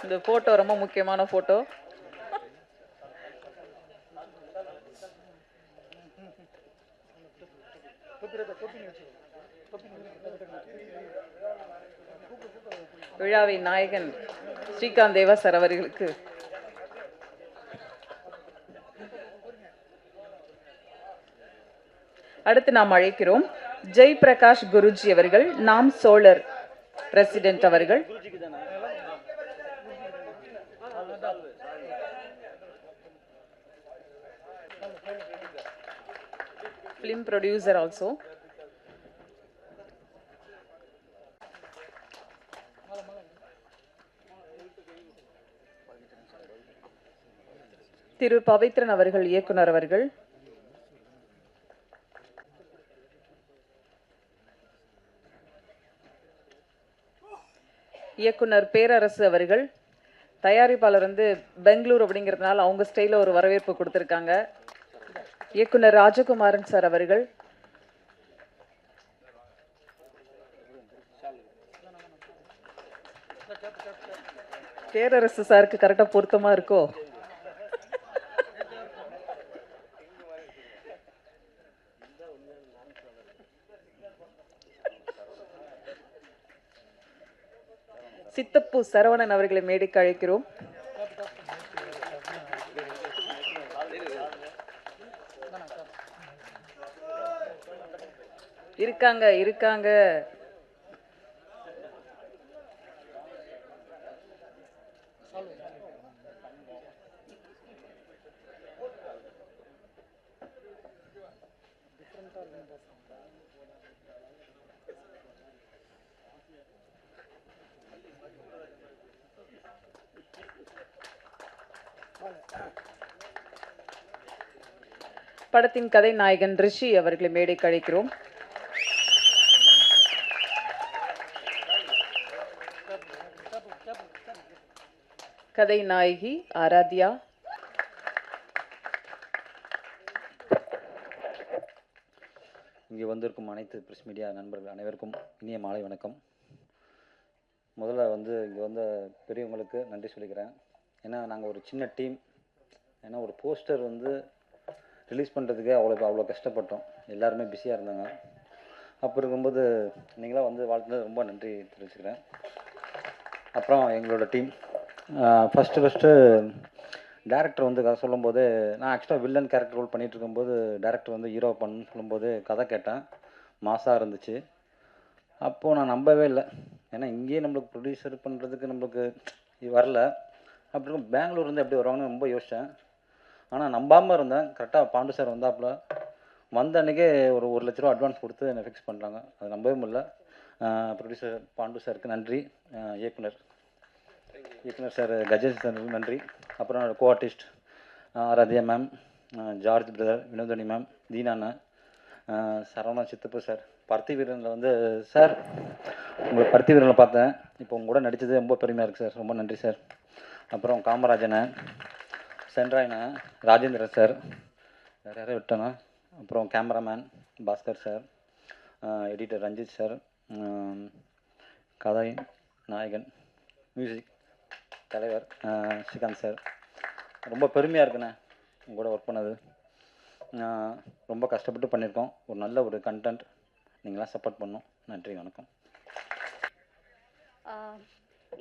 இந்த ஃபோட்டோ ரொம்ப முக்கியமான ஃபோட்டோ. விழாவின் நாயகன் ஸ்ரீகாந்த் தேவா சார் அவர்களுக்கு அடுத்து நாம் அழைக்கிறோம் ஜெய் பிரகாஷ் குருஜி அவர்கள், நாம் சோழர் பிரசிடென்ட் அவர்கள். film producer also. திரு பவித்ரன் அவர்கள், இயக்குனர் அவர்கள். இயக்குனர் பேரரசு அவர்கள். தயாரிப்பாளர் வந்து பெங்களூர் அப்படிங்கிறதுனால அவங்க ஸ்டைல ஒரு வரவேற்பு கொடுத்திருக்காங்க. இயக்குனர் ராஜகுமாரன் சார் அவர்கள். பேரரசு சாருக்கு கரெக்டா பொருத்தமா இருக்கோ? சித்தப்பு சரவணன் அவர்களை மேடைக்கு அழைக்கிறோம். இருக்காங்க இருக்காங்க. படத்தின் கதை நாயகன் ரிஷி அவர்களை மேடைக்கு அழைக்கிறோம். கதை நாயகி ஆராத்யா. இங்கே வந்திருக்கும் அனைத்து பிரஸ் மீடியா நண்பர்கள் அனைவருக்கும் இனிய மாலை வணக்கம். முதல்ல இங்கே வந்த பெரியவங்களுக்கு நன்றி சொல்லிக்கிறேன். ஏன்னா நாங்கள் ஒரு சின்ன டீம். ஏன்னா ஒரு போஸ்டர் ரிலீஸ் பண்ணுறதுக்கே அவ்வளோ கஷ்டப்பட்டோம். எல்லாருமே பிஸியாக இருந்தாங்க. அப்போ இருக்கும்போது நீங்களாம் வாழ்த்துனது ரொம்ப நன்றி தெரிவிச்சுக்கிறேன். அப்புறம் எங்களோட டீம் ஃபஸ்ட்டு டேரக்டர் கதை சொல்லும்போது, நான் ஆக்சுவலாக வில்லன் கேரக்டர் ரோல் பண்ணிகிட்டு இருக்கும்போது டேரக்டர் ஹீரோ பண்ணு சொல்லும்போது கதை கேட்டேன். மாசாக இருந்துச்சு. அப்போது நான் நம்பவே இல்லை. ஏன்னா இங்கேயே நம்மளுக்கு ப்ரொடியூசர் பண்ணுறதுக்கு நம்மளுக்கு வரல. அப்படி இருக்கும் பெங்களூர் எப்படி வருவாங்கன்னு ரொம்ப யோசித்தேன். ஆனால் நம்பாமல் இருந்தேன். கரெக்டாக பாண்டு சார் வந்தாப்புல வந்த அன்றைக்கே ஒரு 1 லட்ச ரூபா அட்வான்ஸ் கொடுத்து என்னை ஃபிக்ஸ் பண்ணுறாங்க. அது நம்பவே முடியல. ப்ரொடியூசர் பாண்டு சாருக்கு நன்றி. இயக்குனர் சார் கஜேஷ் சார் நன்றி. அப்புறம் co artist Aradhya ma'am, George brother, Vinodhini ma'am, தீனாண்ணா, சரவணா, சித்தப்பு சார். பருத்தி வீரனில் சார் உங்களை பருத்தி வீரனில் பார்த்தேன். இப்போ உங்க கூட நடித்தது ரொம்ப பெருமையாக இருக்குது சார். ரொம்ப நன்றி சார். அப்புறம் காமராஜனை, சென்ட்ராயனை, ராஜேந்திரன் சார், வேறு யாரும் விட்டேனா. அப்புறம் cameraman Bhaskar sir, editor Ranjith sir, கதை நாயகன் மியூசிக் தலைவர் ஸ்ரீகாந்த் சார். ரொம்ப பெருமையாக இருக்குண்ணே உங்களோட ஒர்க் பண்ணது. ரொம்ப கஷ்டப்பட்டு பண்ணியிருக்கோம். ஒரு நல்ல ஒரு கண்டென்ட். நீங்களாம் சப்போர்ட் பண்ணணும். நன்றி, வணக்கம்.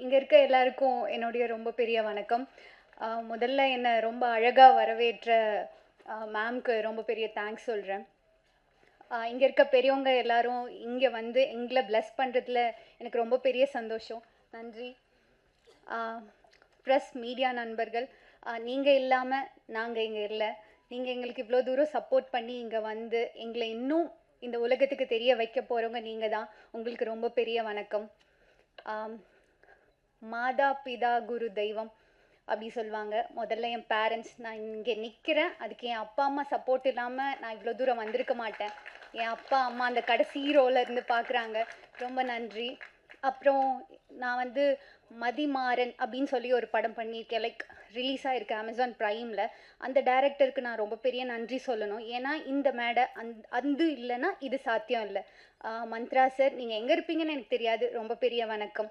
இங்கே இருக்க எல்லாருக்கும் என்னுடைய ரொம்ப பெரிய வணக்கம். முதல்ல என்னை ரொம்ப அழகாக வரவேற்ற மேம்க்கு ரொம்ப பெரிய தேங்க்ஸ் சொல்கிறேன். இங்கே இருக்க பெரியவங்க எல்லாரும் இங்கே எங்களை ப்ளஸ் பண்ணுறதுல எனக்கு ரொம்ப பெரிய சந்தோஷம். நன்றி. ப்ரெஸ் மீடியா நண்பர்கள், நீங்கள் இல்லாமல் நாங்கள் இங்கே இல்லை. நீங்கள் எங்களுக்கு இவ்வளோ தூரம் சப்போர்ட் பண்ணி இங்கே எங்களை இன்னும் இந்த உலகத்துக்கு தெரிய வைக்க போகிறவங்க நீங்கள் தான். உங்களுக்கு ரொம்ப பெரிய வணக்கம். மாதா பிதா குரு தெய்வம் அப்படி சொல்லுவாங்க. முதல்ல என் பேரண்ட்ஸ். நான் இங்கே நிற்கிறேன், அதுக்கு என் அப்பா அம்மா சப்போர்ட் இல்லாமல் நான் இவ்வளோ தூரம் வந்திருக்க மாட்டேன். என் அப்பா அம்மா அந்த கடைசி ரோல இருந்து பார்க்குறாங்க. ரொம்ப நன்றி. அப்புறம் நான் மதிமாறன் அப்படின்னு சொல்லி ஒரு படம் பண்ணியிருக்கேன். ரிலீஸ் ஆகிருக்கு அமேசான் ப்ரைமில். அந்த டைரக்டருக்கு நான் ரொம்ப பெரிய நன்றி சொல்லணும். ஏன்னா இந்த மேடை அது இல்லைன்னா இது சாத்தியம் இல்லை. மந்த்ரா சார், நீங்கள் எங்கே இருப்பீங்கன்னு எனக்கு தெரியாது. ரொம்ப பெரிய வணக்கம்.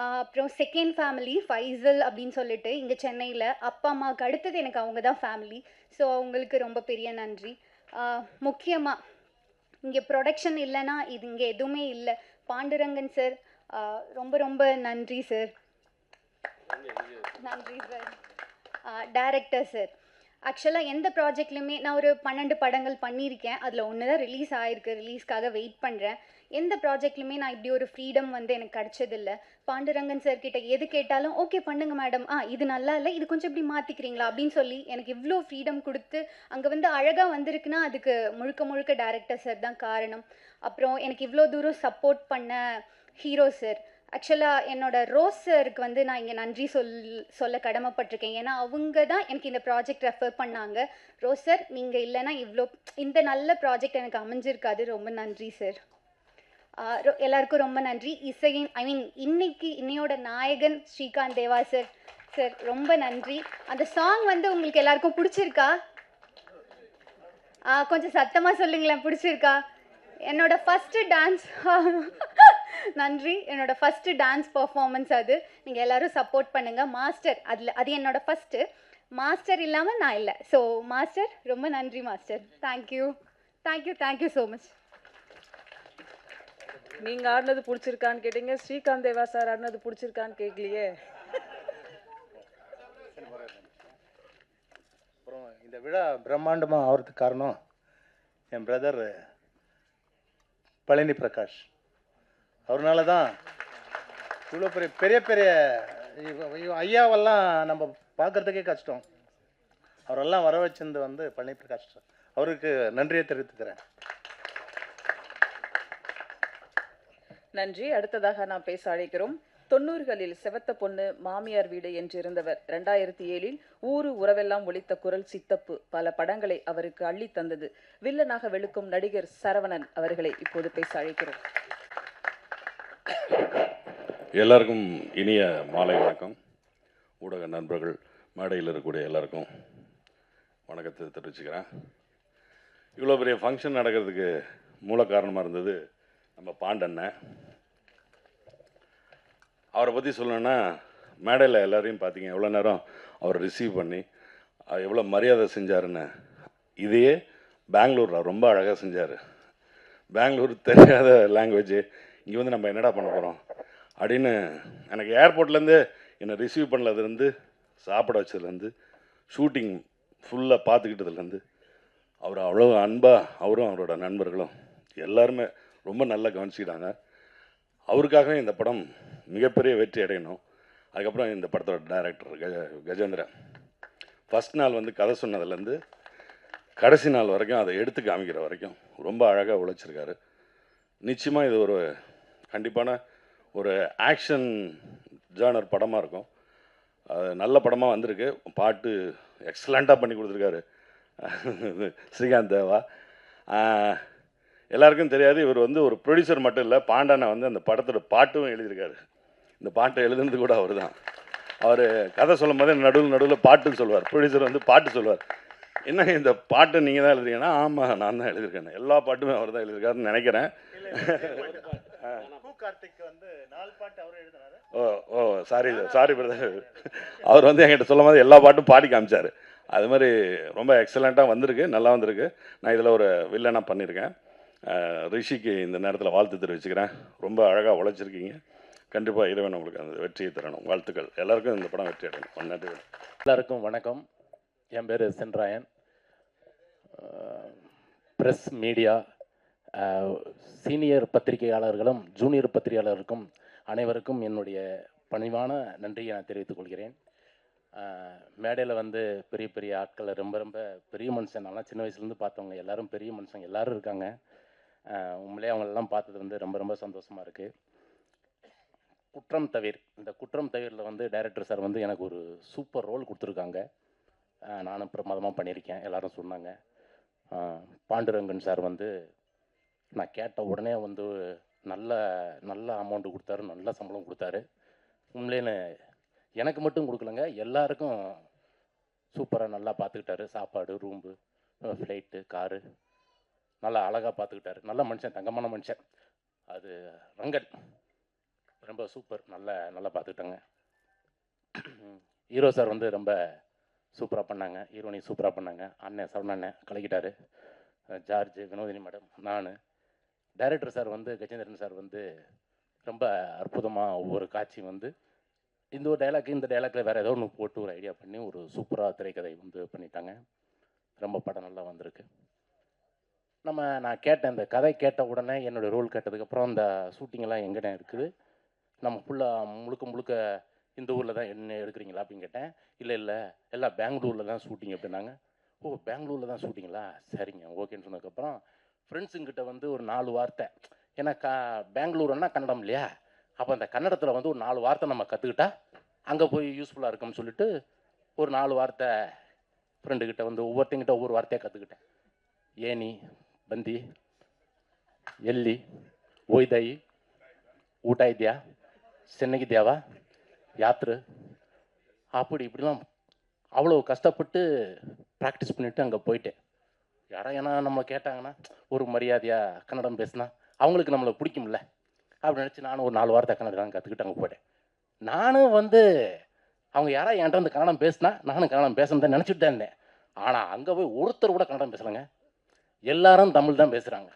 அப்புறம் செகண்ட் ஃபேமிலி ஃபைசல் அப்படின்னு சொல்லிட்டு இங்கே சென்னையில் அப்பா அம்மாவுக்கு அடுத்தது எனக்கு அவங்க தான் ஃபேமிலி. ஸோ அவங்களுக்கு ரொம்ப பெரிய நன்றி. முக்கியமாக இங்கே ப்ரொடக்ஷன் இல்லைன்னா இது இங்கே எதுவுமே இல்லை. பாண்டுரங்கன் சார் ரொம்ப ரொம்ப நன்றி சார். நன்றி சார். டைரக்டர் சார், ஆக்சுவலாக எந்த ப்ராஜெக்ட்லையுமே நான் ஒரு 12 படங்கள் பண்ணியிருக்கேன். அதில் ஒன்று தான் ரிலீஸ் ஆகிருக்கு. ரிலீஸ்க்காக வெயிட் பண்ணுறேன். எந்த ப்ராஜெக்ட்லையுமே நான் இப்படி ஒரு ஃப்ரீடம் வந்து எனக்கு கிடச்சதில்ல. பாண்டுரங்கன் சார் கிட்ட எது கேட்டாலும் ஓகே பண்ணுங்க மேடம், இது நல்லா இல்லை, இது கொஞ்சம் இப்படி மாற்றிக்கிறீங்களா அப்படின்னு சொல்லி எனக்கு இவ்வளோ ஃப்ரீடம் கொடுத்து அங்கே வந்து அழகாக வந்திருக்குன்னா அதுக்கு முழுக்க முழுக்க டைரக்டர் சார் தான் காரணம். அப்புறம் எனக்கு இவ்வளோ தூரம் சப்போர்ட் பண்ண ஹீரோ சார், ஆக்சுவலாக என்னோட ரோஸ் சாருக்கு வந்து நான் இங்கே நன்றி சொல்ல கடமைப்பட்டிருக்கேன். ஏன்னா அவங்க தான் எனக்கு இந்த ப்ராஜெக்ட் ரெஃபர் பண்ணாங்க. ரோஸ் சார் நீங்கள் இல்லைன்னா இந்த நல்ல ப்ராஜெக்ட் எனக்கு அமைஞ்சிருக்காது. ரொம்ப நன்றி சார். எல்லாருக்கும் ரொம்ப நன்றி. இன்னையோட நாயகன் ஸ்ரீகாந்த் தேவா சார். சார் ரொம்ப நன்றி. அந்த சாங் வந்து உங்களுக்கு எல்லாருக்கும் பிடிச்சிருக்கா? கொஞ்சம் சத்தமாக சொல்லுங்களேன், பிடிச்சிருக்கா? என்னோட ஃபஸ்ட்டு டான்ஸ் நன்றி. என்னோட ஃபஸ்ட்டு டான்ஸ் பர்ஃபார்மன்ஸ் அது. நீங்கள் எல்லோரும் சப்போர்ட் பண்ணுங்கள். மாஸ்டர் அது என்னோட ஃபஸ்ட்டு. மாஸ்டர் இல்லாமல் நான் இல்லை. ஸோ மாஸ்டர் ரொம்ப நன்றி master. Thank you thank you thank you so much. நீங்க ஆடினது பிடிச்சிருக்கான்னு கேட்டீங்க, ஸ்ரீகாந்த் தேவா சார் ஆடினது பிடிச்சிருக்கான்னு கேட்கலையே. அப்புறம் இந்த விழா பிரம்மாண்டமாக ஆகிறதுக்கு காரணம் என் பிரதர் பழனி பிரகாஷ். அவர்னால தான் இவ்வளோ பெரிய பெரிய ஐயாவெல்லாம் நம்ம பார்க்குறதுக்கே கஷ்டம். அவரெல்லாம் வர வச்சிருந்து வந்து பழனி பிரகாஷ், அவருக்கு நன்றியை தெரிவித்துக்கிறேன். நன்றி. அடுத்ததாக நாம் பேச அழைக்கிறோம். 90களில் செவத்த பொண்ணு மாமியார் வீடு என்றிருந்தவர் 2007இல் ஊரு உறவெல்லாம் ஒலித்த குரல் சித்தப்பு பல படங்களை அவருக்கு அள்ளி தந்தது. வில்லனாக வெளுக்கும் நடிகர் சரவணன் அவர்களை இப்போது பேச அழைக்கிறோம். எல்லாருக்கும் இனிய மாலை வணக்கம். ஊடக நண்பர்கள், மேடையில் இருக்கக்கூடிய எல்லாருக்கும் வணக்கத்தை தெரிவிச்சுக்கிறேன். இவ்வளோ பெரிய ஃபங்க்ஷன் நடக்கிறதுக்கு மூல காரணமாக இருந்தது நம்ம பாண்டண்ணன். அவரை பற்றி சொல்லணுன்னா, மேடையில் எல்லாரையும் பார்த்தீங்க எவ்வளோ நேரம் அவரை ரிசீவ் பண்ணி எவ்வளோ மரியாதை செஞ்சாருன்னு. இதையே பெங்களூரில் ரொம்ப அழகாக செஞ்சார். பெங்களூர் தெரியாத லாங்குவேஜ், இங்கே வந்து நம்ம என்னடா பண்ண போகிறோம் அப்படின்னு. எனக்கு ஏர்போர்ட்லேருந்து என்னை ரிசீவ் பண்ணதுலேருந்து, சாப்பிட வச்சதுலேருந்து, ஷூட்டிங் ஃபுல்லாக பார்த்துக்கிட்டதுலேருந்து, அவர் அவ்வளோ அன்பாக அவரும் அவரோட நண்பர்களும் எல்லாருமே ரொம்ப நல்லா கவனிச்சிக்கிட்டாங்க. அவருக்காகவே இந்த படம் மிகப்பெரிய வெற்றி அடையணும். அதுக்கப்புறம் இந்த படத்தோட டைரக்டர் கஜேந்திரன் ஃபஸ்ட் நாள் வந்து கதை சொன்னதுலேருந்து கடைசி நாள் வரைக்கும் அதை எடுத்து காமிக்கிற வரைக்கும் ரொம்ப அழகாக உழைச்சிருக்காரு. நிச்சயமாக இது ஒரு கண்டிப்பான ஒரு ஆக்ஷன் ஜானர் படமாக இருக்கும். நல்ல படமாக வந்திருக்கு. பாட்டு எக்ஸலண்ட்டாக பண்ணி கொடுத்துருக்காரு ஸ்ரீகாந்த் தேவா. எல்லாருக்கும் தெரியாது, இவர் வந்து ஒரு ப்ரொடியூசர் மட்டும் இல்லை, பாண்டானை வந்து அந்த படத்தோட பாட்டும் எழுதியிருக்காரு. இந்த பாட்டை எழுதுனது கூட அவர் தான். அவர் கதை சொல்லும் போதே நடுவில் பாட்டுன்னு சொல்லுவார். ப்ரொடியூசர் வந்து பாட்டு சொல்லுவார். என்ன இந்த பாட்டு நீங்கள் தான் எழுதுறீங்கன்னா, ஆமாம் நான் தான் எழுதியிருக்கேன். எல்லா பாட்டுமே அவர் தான் எழுதியிருக்காருன்னு நினைக்கிறேன். Sorry brother. அவர் வந்து என்கிட்ட சொல்லும் போது எல்லா பாட்டும் பாடி காமிச்சார். அது மாதிரி ரொம்ப எக்ஸலண்ட்டாக வந்திருக்கு, நல்லா வந்திருக்கு. நான் இதில் ஒரு வில்லனாக பண்ணியிருக்கேன். ரிஷிக்கு இந்த நேரத்தில் வாழ்த்து தெரிவிச்சுக்கிறேன். ரொம்ப அழகாக உழைச்சிருக்கீங்க. கண்டிப்பாக இறைவன் உங்களுக்கு அந்த வெற்றியை தரணும். வாழ்த்துக்கள். எல்லாருக்கும் இந்த படம் வெற்றி அடையணும். நன்றி. எல்லாருக்கும் வணக்கம். என் பேர் சென்ராயன். ப்ரெஸ் மீடியா சீனியர் பத்திரிகையாளர்களும் ஜூனியர் பத்திரிகையாளருக்கும் அனைவருக்கும் என்னுடைய பணிவான நன்றியை நான் தெரிவித்துக் கொள்கிறேன். மேடையில் வந்து பெரிய பெரிய ஆட்கள், ரொம்ப ரொம்ப பெரிய மனுஷன், நல்லா சின்ன வயசுலேருந்து பார்த்தவங்க எல்லாரும் பெரிய மனுஷங்க எல்லோரும் இருக்காங்க. உண்மையிலே அவங்களெல்லாம் பார்த்தது வந்து ரொம்ப ரொம்ப சந்தோஷமாக இருக்குது. குற்றம் தவிர், இந்த குற்றம் தவிரில் வந்து டைரக்டர் சார் வந்து எனக்கு ஒரு சூப்பர் ரோல் கொடுத்துருக்காங்க. நானும் பிரமாதமாக பண்ணியிருக்கேன், எல்லோரும் சொன்னாங்க. பாண்டுரங்கன் சார் வந்து நான் கேட்ட உடனே வந்து நல்ல நல்ல அமௌண்ட்டு கொடுத்தாரு, நல்ல சம்பளம் கொடுத்தாரு. உண்மையிலே எனக்கு மட்டும் கொடுக்கலங்க, எல்லாருக்கும் சூப்பராக நல்லா பார்த்துக்கிட்டாரு. சாப்பாடு, ரூம்பு, ஃப்ளைட்டு, காரு நல்லா அழகாக பார்த்துக்கிட்டாரு. நல்ல மனுஷன், தங்கமான மனுஷன். அது ரங்கன் ரொம்ப சூப்பர், நல்லா பார்த்துக்கிட்டாங்க. ஹீரோ சார் வந்து ரொம்ப சூப்பராக பண்ணாங்க, ஹீரோனி சூப்பராக பண்ணாங்க. அண்ணன் சரவண அண்ணன் கலக்கிட்டாரு. ஜார்ஜ், வினோதினி மேடம், நான், டைரக்டர் சார் வந்து கஜேந்திரன் சார் வந்து ரொம்ப அற்புதமாக ஒவ்வொரு காட்சி வந்து இந்த ஒரு டைலாக் இந்த டைலாக்ல வேறு ஏதோ ஒன்று போட்டு ஒரு ஐடியா பண்ணி ஒரு சூப்பராக திரைக்கதை வந்து பண்ணிட்டாங்க. ரொம்ப படம் நல்லா வந்திருக்கு. நான் கேட்டேன், இந்த கதை கேட்ட உடனே என்னோடய ரோல் கேட்டதுக்கப்புறம் அந்த ஷூட்டிங்கெல்லாம் எங்கடா இருக்குது, நம்ம ஃபுல்லாக முழுக்க இந்த ஊரில் தான் என்ன எடுக்கிறீங்களா அப்படின்னு கேட்டேன். இல்லை எல்லாம் பெங்களூரில் தான் ஷூட்டிங் அப்படின்னாங்க. ஓ, பெங்களூரில் தான் ஷூட்டிங்களா, சரிங்க ஓகேன்னு சொன்னதுக்கப்புறம் ஃப்ரெண்ட்ஸுங்கிட்ட வந்து ஒரு 4 வார்த்தை, ஏன்னா பெங்களூருன்னா கன்னடம் இல்லையா, அப்போ அந்த கன்னடத்தில் வந்து ஒரு 4 வார்த்தை நம்ம கற்றுக்கிட்டா அங்கே போய் யூஸ்ஃபுல்லாக இருக்கும்னு சொல்லிட்டு ஒரு 4 வார்த்தை ஃப்ரெண்டுக்கிட்ட வந்து ஒவ்வொருத்தங்கிட்ட ஒவ்வொரு வார்த்தையாக கற்றுக்கிட்டேன். ஏனி, ಬಂದಿ, ಎಲ್ಲಿ, ಹೋಯ್ದಾಯಿ, ಊಟ ಇದೆಯಾ, ಚೆನ್ನಾಗಿದ್ಯಾವಾ, யாத்ரு, அப்படி இப்படிலாம் அவ்வளோ கஷ்டப்பட்டு ப்ராக்டிஸ் பண்ணிவிட்டு அங்கே போயிட்டேன். ஏன்னா நம்மளை கேட்டாங்கன்னா ஒரு மரியாதையாக கன்னடம் பேசினா அவங்களுக்கு நம்மளை பிடிக்கும்ல அப்படின்னு நினச்சி நானும் ஒரு 4 வார்த்தை கன்னடம் கற்றுக்கிட்டு அங்கே போயிட்டேன். நானும் வந்து அவங்க யாராவது என்கிட்ட வந்து கன்னடம் பேசினா நானும் கன்னடம் பேசணும் தான் நினச்சிட்டு தான் இருந்தேன். ஆனால் அங்கே போய் ஒருத்தர் கூட கன்னடம் பேசலைங்க, எல்லாரும் தமிழ் தான் பேசுகிறாங்க.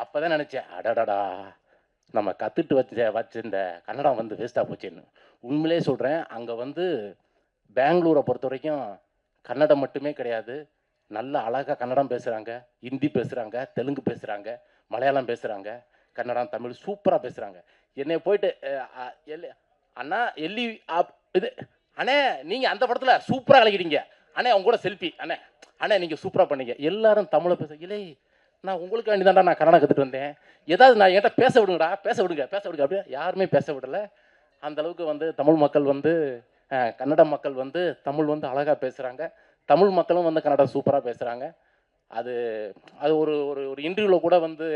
அப்போ தான் நினச்சேன், அடடடா நம்ம கற்றுட்டு வச்சிருந்த கன்னடம் வந்து வேஸ்ட்டாக போச்சுன்னு. உண்மையிலே சொல்கிறேன், அங்கே வந்து பெங்களூரை பொறுத்த வரைக்கும் கன்னடம் மட்டுமே கிடையாது, நல்ல அழகாக கன்னடம் பேசுகிறாங்க, ஹிந்தி பேசுகிறாங்க, தெலுங்கு பேசுகிறாங்க, மலையாளம் பேசுகிறாங்க, கன்னடம், தமிழ் சூப்பராக பேசுகிறாங்க. என்னை போயிட்டு அண்ணா எல்லி இது அண்ணே நீங்கள் அந்த படத்தில் சூப்பராக கலக்கிட்டீங்க அண்ணே, அவங்க கூட செல்ஃபி அண்ணே நீங்கள் சூப்பராக பண்ணீங்க, எல்லாரும் தமிழை பேச. இல்லை, நான் உங்களுக்கு வேண்டி தான்டா நான் கன்னடம் கற்றுட்டு வந்தேன், ஏதாவது நான் என்கிட்ட பேச விடுங்கடா, பேச விடுங்க அப்படியே யாருமே பேச விடலை. அந்தளவுக்கு வந்து தமிழ் மக்கள் வந்து கன்னட மக்கள் வந்து தமிழ் வந்து அழகாக பேசுகிறாங்க, தமிழ் மக்களும் வந்து கன்னடம் சூப்பராக பேசுகிறாங்க. அது அது ஒரு ஒரு ஒரு இன்டர்வியூவில் கூட வந்து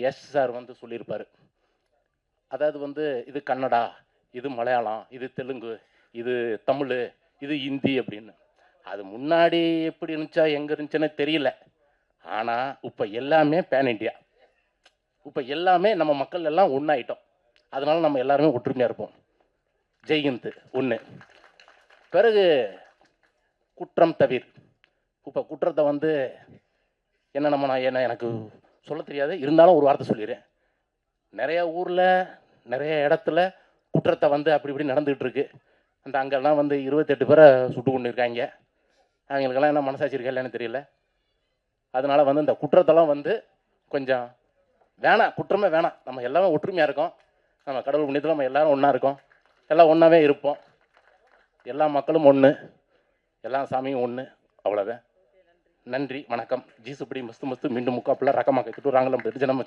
எஸ் சார் வந்து சொல்லியிருப்பார். அதாவது வந்து இது கன்னடா, இது மலையாளம், இது தெலுங்கு, இது தமிழ், இது ஹிந்தி அப்படின்னு. அது முன்னாடி எப்படி இருந்துச்சா எங்கே இருந்துச்சுன்னு தெரியல. ஆனால் இப்போ எல்லாமே பேன் இண்டியா, இப்போ எல்லாமே நம்ம மக்கள் எல்லாம் ஒன்றாயிட்டோம். அதனால நம்ம எல்லாருமே ஒற்றுமையாக இருப்போம். ஜெய்ஹிந்த் ஒன்று. பிறகு குற்றம் தவிர, இப்போ குற்றத்தை வந்து என்ன எனக்கு சொல்ல தெரியாது, இருந்தாலும் ஒரு வார்த்தை சொல்லிடுறேன். நிறைய ஊரில் நிறைய இடத்துல குற்றத்தை வந்து அப்படி இப்படி நடந்துகிட்டு இருக்கு. அந்த அங்கெல்லாம் வந்து 28 பேரை சுட்டு கொண்டு இருக்காங்க. அவங்களுக்கெல்லாம் என்ன மனசாட்சி இருக்கா இல்லைன்னு தெரியல. அதனால வந்து இந்த குற்றத்தெல்லாம் வந்து கொஞ்சம் வேணாம், குற்றமே வேணாம். நம்ம எல்லாமே ஒற்றுமையாக இருக்கோம், நம்ம கடவுள் புண்ணியத்தில் நம்ம எல்லாரும் ஒன்றா இருக்கோம், எல்லாம் ஒன்றாவே இருப்போம். எல்லா மக்களும் ஒன்று, எல்லா சாமியும் ஒன்று, அவ்வளோதான். நன்றி, வணக்கம். ஜீசுப்படி மஸ்து மஸ்து மீண்டும் முக்காப்பிள்ள ரகமாக கிட்டு ராங்கலம் ஜனம்.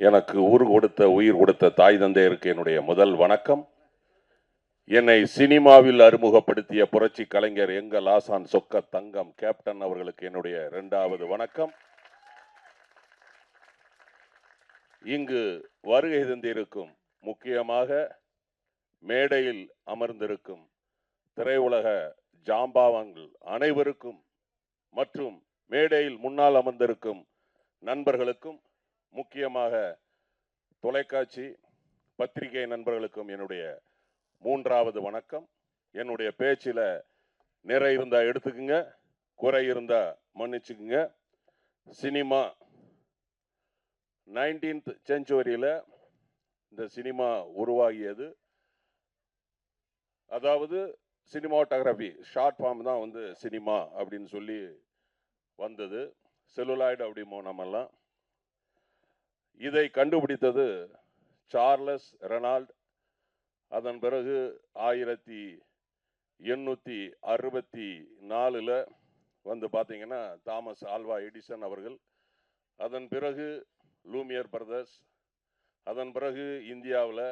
எனக்கு ஊர் கொடுத்த உயிர் கொடுத்த தாய் தந்தையருக்கு என்னுடைய முதல் வணக்கம். என்னை சினிமாவில் அறிமுகப்படுத்திய புரட்சி கலைஞர் எங்கள் ஆசான் சொக்க தங்கம் கேப்டன் அவர்களுக்கு என்னுடைய 2வது வணக்கம். இங்கு வருகை தந்திருக்கும், முக்கியமாக மேடையில் அமர்ந்திருக்கும் திரையுலக ஜாம்பாவங்கள் அனைவருக்கும் மற்றும் மேடையில் முன்னால் அமர்ந்திருக்கும் நண்பர்களுக்கும், முக்கியமாக தொலைக்காட்சி பத்திரிகை நண்பர்களுக்கும் என்னுடைய 3வது வணக்கம். என்னுடைய பேச்சில் நிறை இருந்தா எடுத்துக்குங்க, குறை இருந்தா மன்னிச்சுக்குங்க. சினிமா 19th செஞ்சுரியில் இந்த சினிமா உருவாகியது. அதாவது சினிமாட்டோகிராஃபி ஷார்ட் ஃபார்ம் தான் வந்து சினிமா அப்படின்னு சொல்லி வந்தது. செல்லுலாய்டு அப்படிமோ நம்மெல்லாம். இதை கண்டுபிடித்தது சார்லஸ் ரெனால்ட். அதன் பிறகு 1864 வந்து பார்த்தீங்கன்னா தாமஸ் ஆல்வா எடிசன் அவர்கள். அதன் பிறகு லூமியர் பிரதர்ஸ். அதன் பிறகு இந்தியாவில்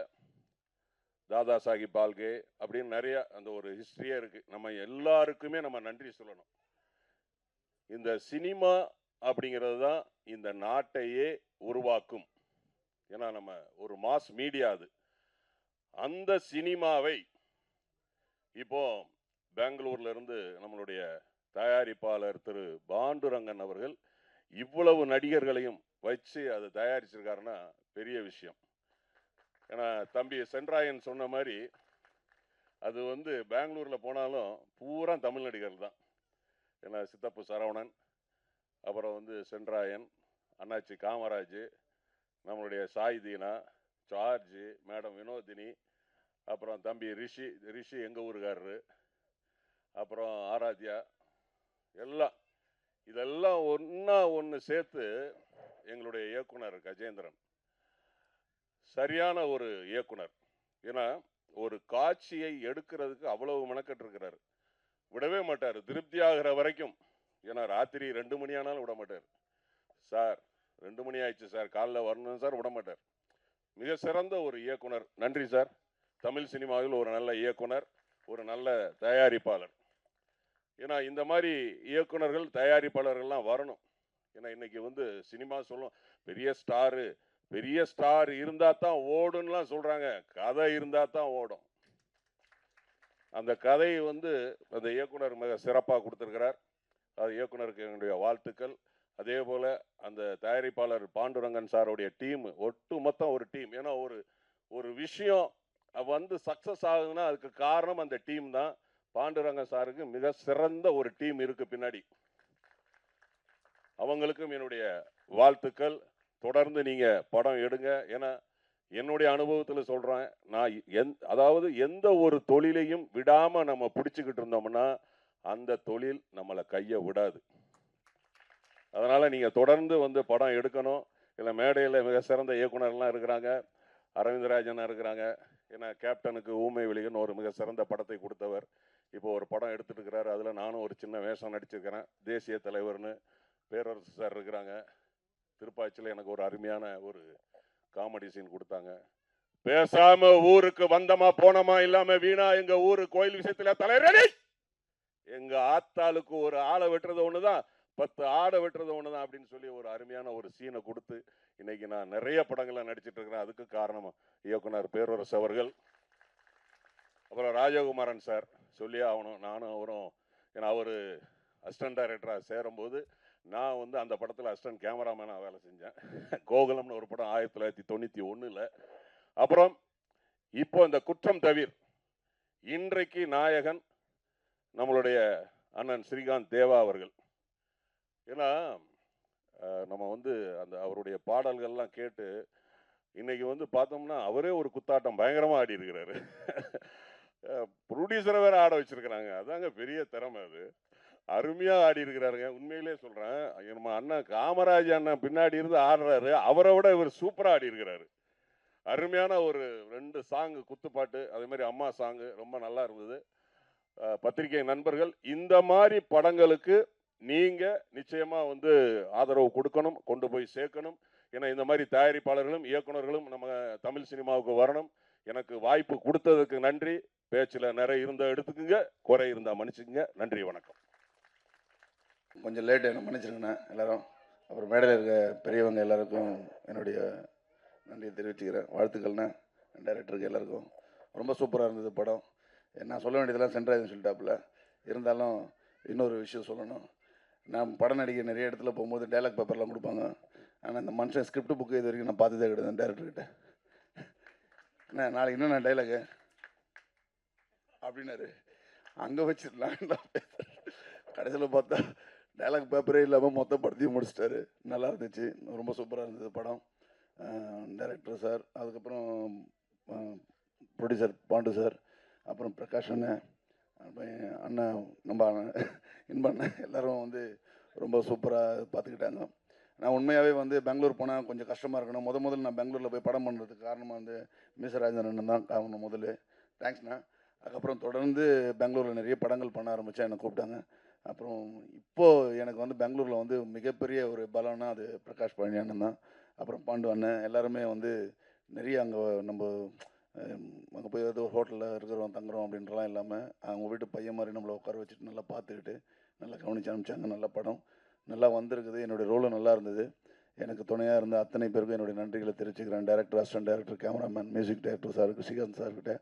தாதா சாஹிப் பால்கே அப்படின்னு நிறைய அந்த ஒரு ஹிஸ்ட்ரியே இருக்கு. நம்ம எல்லாருக்குமே நம்ம நன்றி சொல்லணும். இந்த சினிமா அப்படிங்கிறது தான் இந்த நாட்டையே உருவாக்கும். ஏன்னா நம்ம ஒரு மாஸ் மீடியா அது. அந்த சினிமாவை இப்போ பெங்களூர்ல இருந்து நம்மளுடைய தயாரிப்பாளர் திரு பாண்டுரங்கன் அவர்கள் இவ்வளவு நடிகர்களையும் வச்சு அதை தயாரிச்சிருக்காருன்னா பெரிய விஷயம். ஏன்னா தம்பி சென்றாயன் சொன்ன மாதிரி அது வந்து பெங்களூரில் போனாலும் பூரா தமிழ் நடிகர்கள் தான். ஏன்னா சித்தப்பு சரவணன், அப்புறம் வந்து சென்றாயன், அண்ணாச்சி காமராஜ், நம்மளுடைய சாய் தீனா, ஜார்ஜ், மேடம் வினோதினி, அப்புறம் தம்பி ரிஷி எங்கள் ஊருக்காரரு, அப்புறம் ஆராத்யா, எல்லாம் இதெல்லாம் ஒன்றா ஒன்று சேர்த்து எங்களுடைய இயக்குனர் கஜேந்திரன் சரியான ஒரு இயக்குனர். ஏன்னா ஒரு காட்சியை எடுக்கிறதுக்கு அவ்வளவு மெனக்கட்டு இருக்கிறார். விடவே மாட்டார் திருப்தி ஆகிற வரைக்கும். ஏன்னா ராத்திரி 2 மணி ஆனாலும் விட மாட்டார். சார் 2 மணி ஆயிடுச்சு சார், காலைல வரணும் சார், விட மாட்டார். மிக சிறந்த ஒரு இயக்குனர். நன்றி சார். தமிழ் சினிமாவில் ஒரு நல்ல இயக்குனர், ஒரு நல்ல தயாரிப்பாளர். ஏன்னா இந்த மாதிரி இயக்குனர்கள் தயாரிப்பாளர்கள்லாம் வரணும். ஏன்னா இன்னைக்கு வந்து சினிமா சொல்லும் பெரிய ஸ்டார் இருந்தால் தான் ஓடுன்னுலாம் சொல்கிறாங்க. கதை இருந்தால் தான் ஓடும். அந்த கதையை வந்து அந்த இயக்குனர் மிக சிறப்பாக கொடுத்துருக்கிறார். அது இயக்குனருக்கு என்னுடைய வாழ்த்துக்கள். அதே போல் அந்த தயாரிப்பாளர் பாண்டுரங்கன் சாருடைய டீம், ஒட்டு மொத்தம் ஒரு டீம். ஏன்னா ஒரு விஷயம் வந்து சக்ஸஸ் ஆகுதுன்னா அதுக்கு காரணம் அந்த டீம் தான். பாண்டுரங்கன் சாருக்கு மிக சிறந்த ஒரு டீம் இருக்குது பின்னாடி. அவங்களுக்கும் என்னுடைய வாழ்த்துக்கள். தொடர்ந்து நீங்கள் படம் எடுங்க. ஏன்னா என்னுடைய அனுபவத்தில் சொல்கிறேன், நான் அதாவது எந்த ஒரு தொழிலையும் விடாமல் நம்ம பிடிச்சிக்கிட்டு இருந்தோம்னா அந்த தொழில் நம்மளை கையை விடாது. அதனால் நீங்கள் தொடர்ந்து வந்து படம் எடுக்கணும். இல்லை மேடையில் மிக சிறந்த இயக்குனர்லாம் இருக்கிறாங்க, அரவிந்தராஜன் இருக்கிறாங்க. ஏன்னா கேப்டனுக்கு ஊமை வெளிகன்னு ஒரு மிக சிறந்த படத்தை கொடுத்தவர். இப்போ ஒரு படம் எடுத்துகிட்டு இருக்கிறார். அதில் நானும் ஒரு சின்ன வேஷம் நடிச்சிருக்கிறேன். தேசிய தலைவர்னு பேரரசு சார் இருக்கிறாங்க. திருப்பாச்சியில் எனக்கு ஒரு அருமையான ஒரு காமெடி சீன் கொடுத்தாங்க. பேசாம ஊருக்கு வந்தமா போனமா இல்லாம வீணா எங்க ஊரு கோயில் விஷயத்துல தலைவரே, எங்க ஆத்தாளுக்கு ஒரு ஆளை வெட்டுறது ஒண்ணுதான், 10 ஆடை வெட்டுறது ஒண்ணுதான் அப்படின்னு சொல்லி ஒரு அருமையான ஒரு சீனை கொடுத்து இன்னைக்கு நான் நிறைய படங்களை நடிச்சிட்டு இருக்கிறேன். அதுக்கு காரணம் இயக்குனர் பேரரசு அவர்கள். அப்புறம் ராஜகுமாரன் சார் சொல்லி ஆகணும். நானும் அவரும், ஏன்னா அவர் அசிஸ்டன்ட் டைரக்டராக சேரும்போது நான் வந்து அந்த படத்தில் அசிஸ்டன்ட் கேமராமேனாக வேலை செஞ்சேன். கோகுலம்னு ஒரு படம் 1991. அப்புறம் இப்போ இந்த குற்றம் தவிர இன்றைக்கு நாயகன் நம்மளுடைய அண்ணன் ஸ்ரீகாந்த் தேவா அவர்கள். ஏன்னா நம்ம வந்து அந்த அவருடைய பாடல்கள்லாம் கேட்டு இன்னைக்கு வந்து பார்த்தோம்னா அவரே ஒரு குத்தாட்டம் பயங்கரமாக ஆடி இருக்கிறாரு. ப்ரொடியூசரை வேற ஆட வச்சிருக்கிறாங்க. அதாங்க பெரிய திறமை. அது அருமையாக ஆடி இருக்கிறாருங்க. உண்மையிலே சொல்கிறேன், நம்ம அண்ணன் காமராஜ் அண்ணன் பின்னாடி இருந்து ஆடுறாரு, அவரை விட இவர் சூப்பராக ஆடி இருக்கிறாரு. அருமையான ஒரு 2 சாங்கு குத்துப்பாட்டு, அதே மாதிரி அம்மா சாங்கு ரொம்ப நல்லா இருந்தது. பத்திரிகை நண்பர்கள் இந்த மாதிரி படங்களுக்கு நீங்கள் நிச்சயமாக வந்து ஆதரவு கொடுக்கணும், கொண்டு போய் சேர்க்கணும். ஏன்னா இந்த மாதிரி தயாரிப்பாளர்களும் இயக்குனர்களும் நம்ம தமிழ் சினிமாவுக்கு வரணும். எனக்கு வாய்ப்பு கொடுத்ததுக்கு நன்றி. பேச்சில் நிறைய இருந்தால் எடுத்துக்குங்க, குறை இருந்தால் மன்னிச்சுக்குங்க. நன்றி, வணக்கம். கொஞ்சம் லேட்டு என்ன மன்னிச்சிருங்கண்ணா எல்லாரும். அப்புறம் மேடையில் இருக்க பெரியவங்க எல்லாருக்கும் என்னுடைய நன்றியை தெரிவிச்சுக்கிறேன். வாழ்த்துக்கள்ண்ணா டைரக்டருக்கு எல்லாருக்கும். ரொம்ப சூப்பராக இருந்தது படம். நான் சொல்ல வேண்டியதெல்லாம் சென்றாயின்னு சொல்லிட்டாப்புல. இருந்தாலும் இன்னொரு விஷயம் சொல்லணும். நான் படம் நடிக்க நிறைய இடத்துல போகும்போது டைலாக் பேப்பர்லாம் கொடுப்பாங்க. ஆனால் இந்த மனுஷன் ஸ்கிரிப்ட் புக்கு இது வரைக்கும் நான் பார்த்ததே கிடையாது டேரக்டர்கிட்ட. நாளைக்கு இன்னும் நான் டைலாகு அப்படின்னாரு. அங்கே வச்சிடலாம். கடைசியில் பார்த்தா டைலாக் பேப்பரே இல்லாமல் மொத்த படத்தையும் முடிச்சிட்டாரு. நல்லா இருந்துச்சு, ரொம்ப சூப்பராக இருந்தது படம். டைரக்டர் சார், அதுக்கப்புறம் ப்ரொடியூசர் பாண்டு சார், அப்புறம் பிரகாஷ் அண்ணன், அண்ணன் நம்ம இன்ப அண்ணன், எல்லோரும் வந்து ரொம்ப சூப்பராக பார்த்துக்கிட்டாங்க. நான் உண்மையாகவே வந்து பெங்களூர் போனால் கொஞ்சம் கஷ்டமாக இருக்கணும். முதல்ல நான் பெங்களூரில் போய் படம் பண்ணுறதுக்கு காரணமாக வந்து மீசராஜன் அண்ணன் தான் காரணம். முதல்ல தேங்க்ஸ்ண்ணா. அதுக்கப்புறம் தொடர்ந்து பெங்களூரில் நிறைய படங்கள் பண்ண ஆரம்பித்தேன், என்னை கூப்பிட்டாங்க. அப்புறம் இப்போது எனக்கு வந்து பெங்களூரில் வந்து மிகப்பெரிய ஒரு பலம்னா அது பிரகாஷ் பழனி அண்ணன் தான். அப்புறம் பாண்டு அண்ணன், எல்லாருமே வந்து நிறைய அங்கே நம்ம அங்கே போய் ஏதோ ஹோட்டலில் இருக்கிறோம் தங்குறோம் அப்படின்றலாம் இல்லாமல் அவங்க வீட்டு பையன் மாதிரி நம்மளை உட்கார வச்சுட்டு நல்லா பார்த்துக்கிட்டு நல்லா கவனிச்சு அனுப்பிச்சாங்க. நல்ல படம் நல்லா வந்திருக்குது. என்னுடைய ரோலும் நல்லா இருந்தது. எனக்கு துணையாக இருந்த அத்தனை பேருக்கும் என்னுடைய நன்றிகளை தெரிவிச்சுக்கிறேன். Director, assistant director, cameraman, music director சாருக்கு, ஸ்ரீகாந்த் சார்கிட்ட,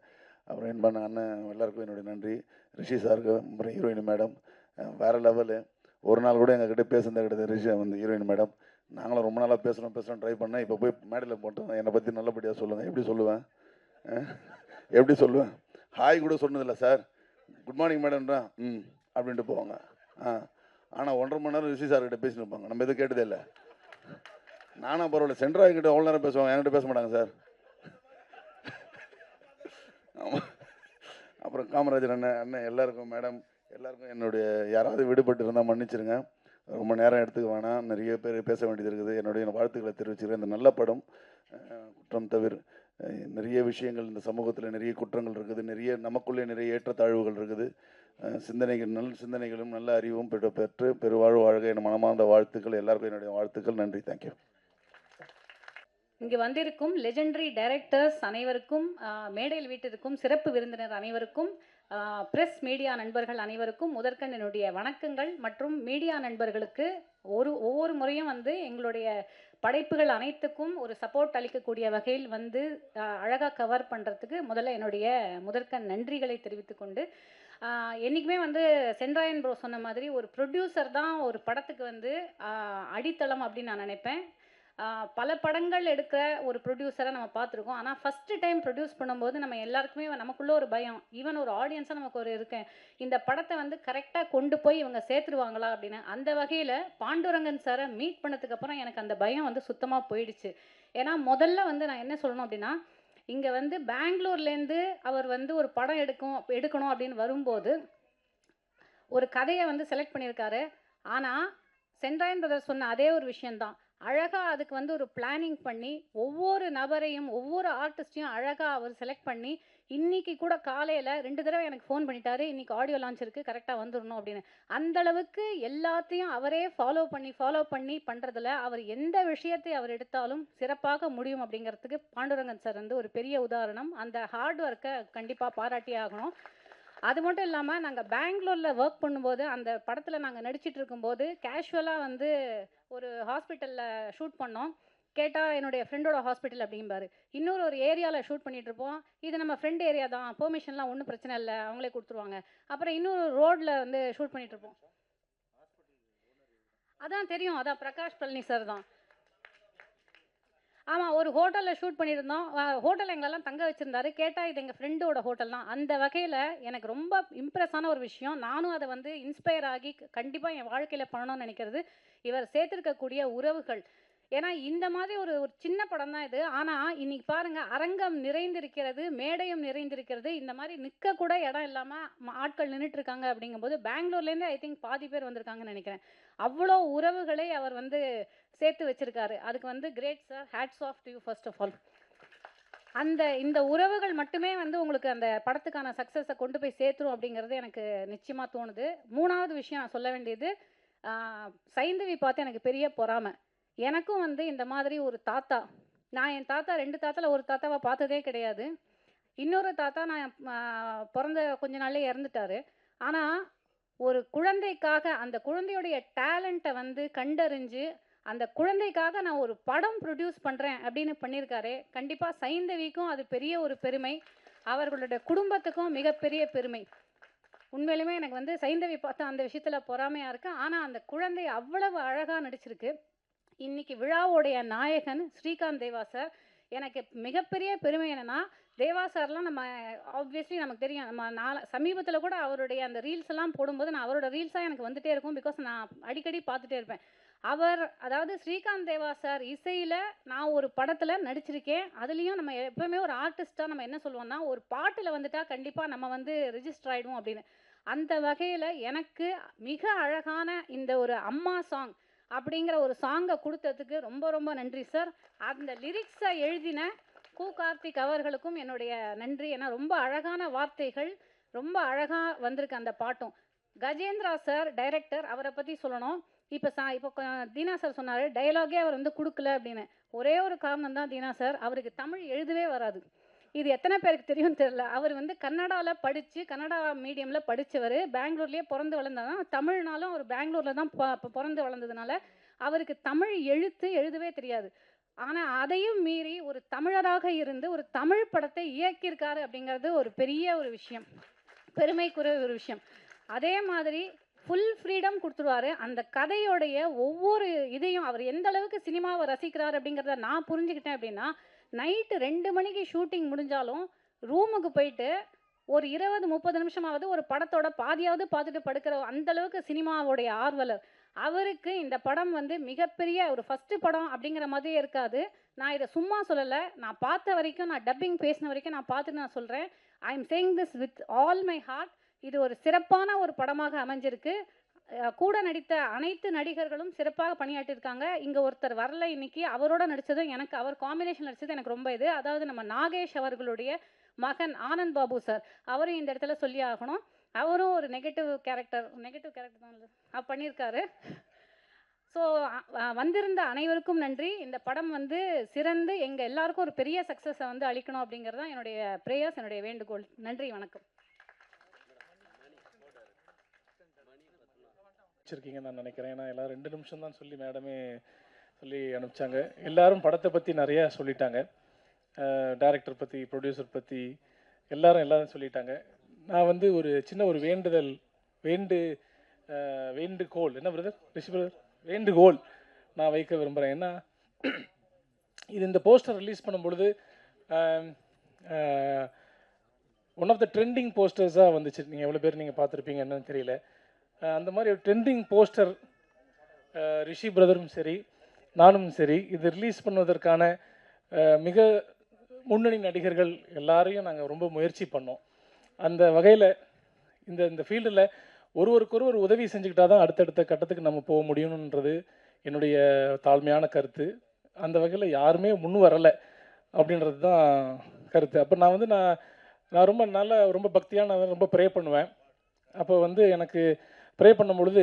அப்புறம் என் பண்ண அண்ணன் எல்லாருக்கும் என்னுடைய நன்றி. ரிஷி சாருக்கு, அப்புறம் ஹீரோயின் மேடம் வேறு லெவலு. ஒரு நாள் கூட எங்ககிட்ட பேசுனதே கிடையாது ரிஷி வந்து ஹீரோயின் மேடம். நாங்களும் ரொம்ப நாளாக பேசுகிறோம் ட்ரை பண்ணேன். இப்போ போய் மேடையில் போட்டோம், என்னை பற்றி நல்லபடியாக சொல்லுங்கள். எப்படி சொல்லுவேன்? எப்படி சொல்லுவேன்? ஹாய் கூட சொன்னதில்லை சார். குட் மார்னிங் மேடம்ன்றா அப்படின்ட்டு போவாங்க. ஆனால் 1.5 மணி நேரம் ரிஷி சார்கிட்ட பேசின்னு இருப்பாங்க. நம்ம எதுவும் கேட்டதே இல்லை. நானும் பரவாயில்ல, சென்ட்ரா என்கிட்ட அவ்வளோ நேரம் பேசுவாங்க, என்கிட்ட பேச மாட்டாங்க சார். ஆமாம். அப்புறம் காமராஜர் அண்ணன் எல்லாருக்கும், மேடம் எல்லாருக்கும் என்னுடைய யாராவது விடுபட்டு இருந்தால் மன்னிச்சிருங்க. ரொம்ப நேரம் எடுத்துக்க வேணாம், நிறைய பேர் பேச வேண்டியது இருக்குது. என்னுடைய வாழ்த்துக்களை தெரிவிச்சுக்கிறேன். இந்த நல்ல படம் குற்றம் தவிர நிறைய விஷயங்கள், இந்த சமூகத்தில் நிறைய குற்றங்கள் இருக்குது, நிறைய நமக்குள்ளே நிறைய ஏற்றத்தாழ்வுகள் இருக்குது. சிந்தனைகள், நல்ல சிந்தனைகளும் நல்ல அறிவும் பெற்று பெருவாழ்வு வாழ்க என் மனமார்ந்த வாழ்த்துக்கள். எல்லாருக்கும் என்னுடைய வாழ்த்துக்கள். நன்றி. தேங்க்யூ. இங்கு வந்திருக்கும் லெஜெண்டரி டைரக்டர்ஸ் அனைவருக்கும், மேடையில் வீட்டிற்கும் சிறப்பு விருந்தினர் அனைவருக்கும், பிரஸ் மீடியா நண்பர்கள் அனைவருக்கும் முதற்கண் என்னுடைய வணக்கங்கள். மற்றும் மீடியா நண்பர்களுக்கு ஒவ்வொரு முறையும் எங்களுடைய படைப்புகள் அனைத்துக்கும் ஒரு சப்போர்ட் அளிக்கக்கூடிய வகையில் அழகாக கவர் பண்ணுறதுக்கு முதல்ல என்னுடைய முதற்கண் நன்றிகளை தெரிவித்துக்கொண்டு, என்றைக்குமே சென்ட்ராயன் ப்ரோ சொன்ன மாதிரி ஒரு ப்ரொடியூசர் தான் ஒரு படத்துக்கு அடித்தளம் அப்படின்னு நான் நினைப்பேன். பல படங்கள் எடுக்கிற ஒரு ப்ரொடியூசரை நம்ம பார்த்துருக்கோம். ஆனால் ஃபஸ்ட்டு டைம் ப்ரொடியூஸ் பண்ணும்போது நம்ம எல்லாருக்குமே நமக்குள்ளே ஒரு பயம், ஈவன் ஒரு ஆடியன்ஸாக நமக்கு ஒரு இருக்கேன், இந்த படத்தை கரெக்டாக கொண்டு போய் இவங்க சேர்த்துருவாங்களா அப்படின்னு. அந்த வகையில் பாண்டுரங்கன் சாரை மீட் பண்ணதுக்கப்புறம் எனக்கு அந்த பயம் சுத்தமாக போயிடுச்சு. ஏன்னா முதல்ல நான் என்ன சொல்லணும் அப்படின்னா, இங்கே பெங்களூர்லேருந்து அவர் ஒரு படம் எடுக்கணும் அப்படின்னு வரும்போது ஒரு கதையை செலக்ட் பண்ணியிருக்காரு. ஆனால் சென்ட்ராயன் பிரதர் சொன்ன அதே ஒரு விஷயந்தான், அழகாக அதுக்கு ஒரு பிளானிங் பண்ணி ஒவ்வொரு நபரையும் ஒவ்வொரு ஆர்டிஸ்டையும் அழகாக அவர் செலக்ட் பண்ணி, இன்றைக்கி கூட காலையில் 2 தடவை எனக்கு ஃபோன் பண்ணிட்டாரு, இன்றைக்கி ஆடியோ லான்ச் இருக்குது, கரெக்டாக வந்துடணும் அப்படின்னு. அந்தளவுக்கு எல்லாத்தையும் அவரே ஃபாலோ பண்ணி பண்ணுறதுல அவர் எந்த விஷயத்தை அவர் எடுத்தாலும் சிறப்பாக முடியும் அப்படிங்கிறதுக்கு பாண்டுரங்கன் சார் ஒரு பெரிய உதாரணம். அந்த ஹார்ட் ஒர்க்கை கண்டிப்பாக பாராட்டியே ஆகணும். அது மட்டும் இல்லாமல் நாங்கள் பெங்களூரில் ஒர்க் பண்ணும்போது, அந்த படத்தில் நாங்கள் நடிச்சிட்டு இருக்கும்போது கேஷுவலாக ஒரு ஹாஸ்பிட்டலில் ஷூட் பண்ணோம். கேட்டால் என்னுடைய ஃப்ரெண்டோட ஹாஸ்பிட்டல் அப்படிம்பாரு. ஒரு ஏரியாவில் ஷூட் பண்ணிகிட்ருப்போம், இது நம்ம ஃப்ரெண்ட் ஏரியா தான், பெர்மிஷன்லாம் ஒன்றும் பிரச்சனை இல்லை, அவங்களே கொடுத்துருவாங்க. அப்புறம் இன்னொரு ரோடில் ஷூட் பண்ணிகிட்ருப்போம். அதான் தெரியும், அதான் பிரகாஷ் பழனி சார் தான். ஆமாம், ஒரு ஹோட்டலில் ஷூட் பண்ணியிருந்தோம். ஹோட்டலில் எங்களெல்லாம் தங்க வச்சுருந்தாரு. கேட்டால் இது எங்கள் ஃப்ரெண்டோட ஹோட்டல் தான். அந்த வகையில் எனக்கு ரொம்ப இம்ப்ரெஸ்ஸான ஒரு விஷயம், நானும் அதை இன்ஸ்பயர் ஆகி கண்டிப்பாக என் வாழ்க்கையில் பண்ணணும்னு நினைக்கிறது இவர் சேர்த்துருக்கக்கூடிய உறவுகள். ஏன்னா இந்த மாதிரி ஒரு சின்ன படம் தான் இது. ஆனால் இன்னைக்கு பாருங்கள், அரங்கம் நிறைந்திருக்கிறது, மேடையும் நிறைந்திருக்கிறது. இந்த மாதிரி நிற்க கூட இடம் இல்லாமல் ஆட்கள் நின்றுட்டு இருக்காங்க. அப்படிங்கும்போது பெங்களூர்லேருந்து ஐ திங்க் பாதி பேர் வந்திருக்காங்கன்னு நினைக்கிறேன். அவ்வளோ உறவுகளை அவர் சேர்த்து வச்சிருக்காரு. அதுக்கு great sir, hats off to you first of all. இந்த உறவுகள் மட்டுமே உங்களுக்கு அந்த படத்துக்கான சக்ஸஸை கொண்டு போய் சேர்த்துரும் அப்படிங்கிறது எனக்கு நிச்சயமாக தோணுது. 3வது விஷயம் நான் சொல்ல வேண்டியது, சைந்தவி பார்த்து எனக்கு பெரிய பொறாமை. எனக்கும் இந்த மாதிரி ஒரு தாத்தா, நான் என் தாத்தா 2 தாத்தாவில் ஒரு தாத்தாவை பார்த்ததே கிடையாது. இன்னொரு தாத்தா நான் பிறந்த கொஞ்ச நாள்லேயே இறந்துட்டார். ஆனால் ஒரு குழந்தைக்காக அந்த குழந்தையுடைய டேலண்ட்டை கண்டறிஞ்சு அந்த குழந்தைக்காக நான் ஒரு படம் ப்ரொடியூஸ் பண்ணுறேன் அப்படின்னு பண்ணியிருக்காரு. கண்டிப்பாக சைந்தவிக்கும் அது பெரிய ஒரு பெருமை, அவர்களுடைய குடும்பத்துக்கும் மிகப்பெரிய பெருமை. உண்மையிலுமே எனக்கு சைந்தவி பார்த்தா அந்த விஷயத்தில் பொறாமையாக இருக்குது. ஆனால் அந்த குழந்தை அவ்வளவு அழகாக நடிச்சிருக்கு. இன்றைக்கி விழாவுடைய நாயகன் ஸ்ரீகாந்த் தேவா சார். எனக்கு மிகப்பெரிய பெருமை என்னென்னா, தேவா சார்லாம் நம்ம ஆப்வியஸ்லி நமக்கு தெரியும், நம்ம சமீபத்தில் கூட அவருடைய அந்த ரீல்ஸ் எல்லாம் போடும்போது நான் அவரோட ரீல்ஸாக எனக்கு வந்துகிட்டே இருக்கும். பிகாஸ் நான் அடிக்கடி பார்த்துட்டே இருப்பேன். அதாவது ஸ்ரீகாந்த் தேவா சார் இசையில் நான் ஒரு படத்தில் நடிச்சிருக்கேன். அதுலேயும் நம்ம எப்போவுமே ஒரு ஆர்டிஸ்ட்டாக நம்ம என்ன சொல்லுவோம்னா, ஒரு பாட்டில் வந்துட்டால் கண்டிப்பாக நம்ம ரெஜிஸ்டர் ஆகிடுவோம் அப்படின்னு. அந்த வகையில் எனக்கு மிக அழகான இந்த ஒரு அம்மா சாங் அப்படிங்கிற ஒரு சாங்கை கொடுத்ததுக்கு ரொம்ப ரொம்ப நன்றி சார். அந்த லிரிக்ஸை எழுதின கு கார்த்திக் அவர்களுக்கும் என்னுடைய நன்றி. ஏன்னா ரொம்ப அழகான வார்த்தைகள், ரொம்ப அழகாக வந்திருக்கு அந்த பாட்டும். கஜேந்திரா சார் டைரக்டர், அவரை பற்றி சொல்லணும். இப்போ தீனா சார் சொன்னார் டைலாகே அவர் கொடுக்கல அப்படின்னு. ஒரே ஒரு காரணம் தான் தீனா சார், அவருக்கு தமிழ் எழுதவே வராது. இது எத்தனை பேருக்கு தெரியும்னு தெரியல. அவர் கன்னடாவில் படித்து, கன்னடா மீடியமில் படித்தவர், பெங்களூர்லேயே பிறந்து வளர்ந்தாதான். தமிழ்னாலும் அவர் பெங்களூரில் தான் பிறந்து வளர்ந்ததுனால அவருக்கு தமிழ் எழுதவே தெரியாது. ஆனால் அதையும் மீறி ஒரு தமிழராக இருந்து ஒரு தமிழ் படத்தை இயக்கியிருக்காரு அப்படிங்கிறது ஒரு பெரிய ஒரு விஷயம், பெருமைக்குரிய ஒரு விஷயம். அதே மாதிரி ஃபுல் ஃப்ரீடம் கொடுத்துருவாரு. அந்த கதையோடைய ஒவ்வொரு இதையும் அவர் எந்த அளவுக்கு சினிமாவை ரசிக்கிறார் அப்படிங்கிறத நான் புரிஞ்சுக்கிட்டேன் அப்படின்னா, நைட்டு 2 மணிக்கு ஷூட்டிங் முடிஞ்சாலும் ரூமுக்கு போயிட்டு ஒரு 20-30 நிமிஷமாவது ஒரு படத்தோட பாதியாவது பார்த்துட்டு படுக்கிற அந்த அளவுக்கு சினிமாவுடைய ஆர்வலர். அவருக்கு இந்த படம் வந்து மிகப்பெரிய ஒரு ஃபஸ்ட்டு படம் அப்படிங்கிற மாதிரியே இருக்காது. நான் இதை சும்மா சொல்லலை, நான் பார்த்த வரைக்கும், நான் டப்பிங் பேசின வரைக்கும் நான் பார்த்துட்டு நான் சொல்கிறேன். I am saying this with all my heart. இது ஒரு சிறப்பான ஒரு படமாக அமைஞ்சிருக்கு. கூட நடித்த அனைத்து நடிகர்களும் சிறப்பாக பணியாற்றியிருக்காங்க. இங்கே ஒருத்தர் வரல இன்னைக்கு, அவரோட நடித்ததும் எனக்கு, அவர் காம்பினேஷன் நடித்தது எனக்கு ரொம்ப இது. அதாவது நம்ம நாகேஷ் அவர்களுடைய மகன் ஆனந்த் பாபு சார், அவரும் இந்த இடத்துல சொல்லி ஆகணும். அவரும் ஒரு நெகட்டிவ் கேரக்டர் தான் பண்ணியிருக்காரு. ஸோ வந்திருந்த அனைவருக்கும் நன்றி. இந்த படம் வந்து சிறந்து எங்கள் எல்லாருக்கும் ஒரு பெரிய சக்ஸஸை வந்து அளிக்கணும் அப்படிங்கிறது தான் என்னுடைய ப்ரேயர்ஸ், என்னுடைய வேண்டுகோள். நன்றி, வணக்கம். வச்சுருக்கீங்கன்னு நான் நினைக்கிறேன். ஏன்னா எல்லோரும் 2 நிமிஷம் தான் சொல்லி மேடமே சொல்லி அனுப்பிச்சாங்க. எல்லாரும் படத்தை பற்றி நிறையா சொல்லிட்டாங்க. டைரக்டர் பற்றி, ப்ரொடியூசர் பற்றி எல்லாரும் சொல்லிட்டாங்க. நான் வந்து ஒரு சின்ன ஒரு வேண்டுகோள் என்ன பிரதர் ரிஷி பிரதர் வேண்டுகோள் நான் வைக்க விரும்புகிறேன். ஏன்னா இது இந்த போஸ்டர் ரிலீஸ் பண்ணும்பொழுது ஒன் ஆஃப் த ட்ரெண்டிங் போஸ்டர்ஸாக வந்துச்சு. நீங்கள் எவ்வளோ பேர் நீங்கள் பார்த்துருப்பீங்க என்னன்னு தெரியல. அந்த மாதிரி ஒரு ட்ரெண்டிங் போஸ்டர் ரிஷி பிரதரும் சரி நானும் சரி இது ரிலீஸ் பண்ணுவதற்கான மிக முன்னணி நடிகர்கள் எல்லாரையும் நாங்கள் ரொம்ப முயற்சி பண்ணோம். அந்த வகையில் இந்த ஃபீல்டில் ஒருவருக்கொருவர் உதவி செஞ்சுக்கிட்டா தான் அடுத்தடுத்த கட்டத்துக்கு நம்ம போக முடியும்ன்றது என்னுடைய தாழ்மையான கருத்து. அந்த வகையில் யாருமே முன் வரலை அப்படின்றது தான் கருத்து. அப்போ நான் ரொம்ப பக்தியாக ரொம்ப ப்ரே பண்ணுவேன். அப்போ வந்து எனக்கு ப்ரே பண்ணும் பொழுது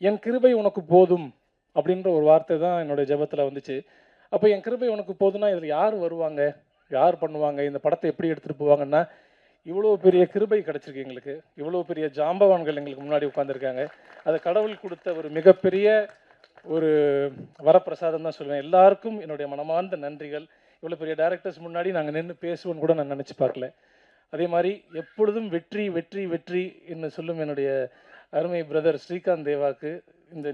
என் கிருபை உனக்கு போதும் அப்படின்ற ஒரு வார்த்தை தான் என்னுடைய ஜெபத்தில் வந்துச்சு. அப்போ என் கிருபை உனக்கு போதும்னா இதில் யார் வருவாங்க, யார் பண்ணுவாங்க, இந்த படத்தை எப்படி எடுத்துகிட்டு போவாங்கன்னா, இவ்வளோ பெரிய கிருபை கிடச்சிருக்கு எங்களுக்கு, இவ்வளோ பெரிய ஜாம்பவான்கள் எங்களுக்கு முன்னாடி உட்காந்துருக்காங்க. அதை கடவுள் கொடுத்த ஒரு மிகப்பெரிய ஒரு வரப்பிரசாதம் தான் சொல்லுவேன். எல்லாருக்கும் என்னுடைய மனமார்ந்த நன்றிகள். இவ்வளோ பெரிய டைரக்டர்ஸ் முன்னாடி நாங்கள் நின்று பேசுவோன்னு கூட நான் நினச்சி பார்க்கல. அதே மாதிரி எப்பொழுதும் வெற்றி வெற்றி வெற்றி என்று சொல்லும் என்னுடைய அருமை பிரதர் ஸ்ரீகாந்த் தேவாக்கு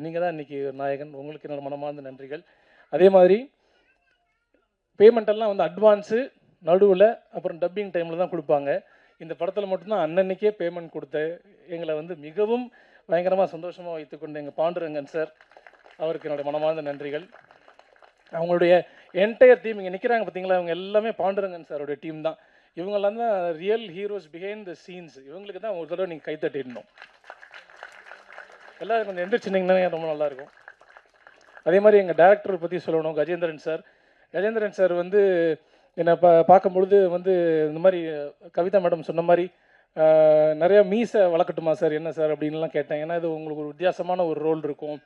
நீங்கள் தான் இன்றைக்கி நாயகன். உங்களுக்கு என்னோட மனமார்ந்த நன்றிகள். அதே மாதிரி பேமெண்ட்டெல்லாம் வந்து அட்வான்ஸு நடுவில் அப்புறம் டப்பிங் டைமில் தான் கொடுப்பாங்க. இந்த படத்தில் மட்டும்தான் அன்னன்னைக்கே பேமெண்ட் கொடுத்த எங்களை வந்து மிகவும் பயங்கரமாக சந்தோஷமாக வைத்துக்கொண்டு எங்கள் பாண்டுரங்கன் சார், அவருக்கு என்னோடய மனமார்ந்த நன்றிகள். அவங்களுடைய என்டையர் டீம் இங்கே நிற்கிறாங்க பார்த்தீங்களா, அவங்க எல்லாமே பாண்டுரங்கன் சாரோடைய டீம் தான். இவங்கெல்லாம் தான் real heroes behind the scenes. இவங்களுக்கு தான் ஒரு தடவை நீங்கள் கைத்தட்டிடணும். எல்லோரும் கொஞ்சம் எந்திரிச்சிட்டிங்கன்னா ரொம்ப நல்லாயிருக்கும். அதே மாதிரி எங்கள் டேரக்டரை பற்றி சொல்லணும், கஜேந்திரன் சார் வந்து என்னை பார்க்கும்பொழுது வந்து இந்த மாதிரி கவிதா மேடம் சொன்ன மாதிரி நிறையா மீசை வளர்க்கட்டுமா சார், என்ன சார் அப்படின்லாம் கேட்டேன். ஏன்னா இது உங்களுக்கு ஒரு வித்தியாசமான ஒரு ரோல் இருக்கும்,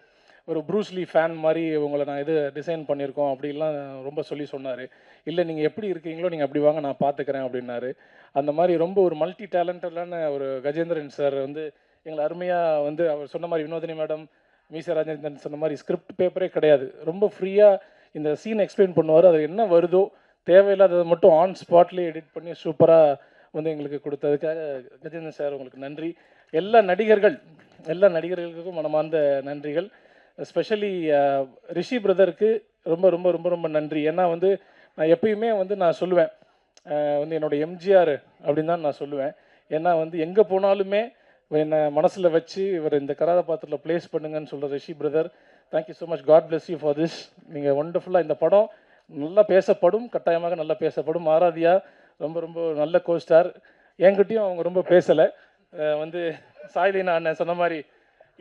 ஒரு ப்ரூஸ்லி ஃபேன் மாதிரி உங்களை நான் இது டிசைன் பண்ணியிருக்கோம் அப்படின்லாம் ரொம்ப சொன்னார். இல்லை நீங்கள் எப்படி இருக்கீங்களோ நீங்கள் அப்படி வாங்க, நான் பார்த்துக்கிறேன் அப்படின்னாரு. அந்த மாதிரி ரொம்ப ஒரு மல்டி டேலண்டடான ஒரு கஜேந்திரன் சார் வந்து எங்களை அருமையாக வந்து அவர் சொன்ன மாதிரி வினோதினி மேடம், மீசா ராஜேந்திரன் சொன்ன மாதிரி ஸ்கிரிப்ட் பேப்பரே கிடையாது, ரொம்ப ஃப்ரீயாக இந்த சீன் எக்ஸ்பிளைன் பண்ணுவார். அது என்ன வருதோ தேவையில்லாததை மட்டும் ஆன் ஸ்பாட்லேயே எடிட் பண்ணி சூப்பராக வந்து எங்களுக்கு கொடுத்ததுக்காக கஜேந்திரன் சார் உங்களுக்கு நன்றி. எல்லா நடிகர்களுக்கும் மனமார்ந்த நன்றிகள். எஸ்பெஷலி ரிஷி பிரதருக்கு ரொம்ப ரொம்ப ரொம்ப ரொம்ப நன்றி. ஏன்னா வந்து நான் எப்பயுமே வந்து நான் சொல்லுவேன் வந்து என்னோடய எம்ஜிஆர் அப்படின்னு தான் நான் சொல்லுவேன். ஏன்னா வந்து எங்கே போனாலுமே என்னை மனசில் வச்சு இவர் இந்த கதாபாத்திரத்தில் ப்ளேஸ் பண்ணுங்கன்னு சொல்கிற Rishi brother, thank you so much. God bless you for this. நீங்கள் ஒண்டர்ஃபுல்லாக இந்த படம் நல்லா பேசப்படும், கட்டாயமாக நல்லா பேசப்படும். ஆராதியா ரொம்ப ரொம்ப நல்ல கோஸ்டார். என்கிட்டையும் அவங்க ரொம்ப பேசலை. வந்து சாய்லீனா அண்ணன் சொன்ன மாதிரி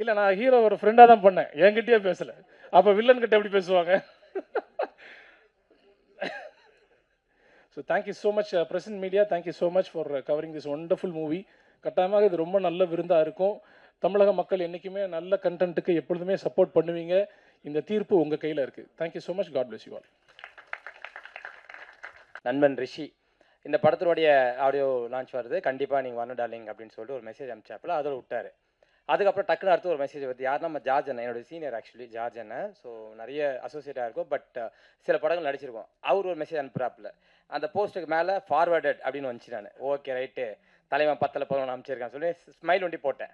இல்லை, நான் ஹீரோ ஒரு ஃப்ரெண்டாக தான் பண்ணேன், என்கிட்டயே பேசலை. அப்போ வில்லன்கிட்ட எப்படி பேசுவாங்க? So thank you so much present media, thank you so much for covering this wonderful movie. கட்டாயமாக இது ரொம்ப நல்ல விருந்தாக இருக்கும். தமிழக மக்கள் என்றைக்குமே நல்ல கண்டென்ட்டுக்கு எப்பொழுதுமே சப்போர்ட் பண்ணுவீங்க. இந்த தீர்ப்பு உங்கள் கையில் இருக்குது. Thank you so much. God bless you all. நண்பன் ரிஷி இந்த படத்தினுடைய ஆடியோ லான்ச் வருது, கண்டிப்பாக நீங்கள் வரணும் டார்லிங் அப்படின்னு சொல்லிட்டு ஒரு மெசேஜ் அனுப்பிச்சாப்பில் அதோட விட்டார். அதுக்கப்புறம் டக்குன்னு அடுத்து ஒரு மெசேஜ் வருது. யார் நம்ம ஜார்ஜ் அண்ணன், என்னோட சீனியர் ஆக்சுவலி ஜார்ஜ் அண்ணன். ஸோ நிறைய அசோசியேட்டாக இருக்கும், பட் சில படங்கள் நடிச்சிருக்கோம். அவர் ஒரு மெசேஜ் அனுப்புகிறாப்புல, அந்த போஸ்ட்டுக்கு மேலே ஃபார்வர்டட் அப்படின்னு வந்துச்சு. நான் ஓகே ரைட்டு தலைவன் 10-11 அனுப்பிச்சிருக்கான்னு சொல்லி ஸ்மைல் ஒண்டி போட்டேன்.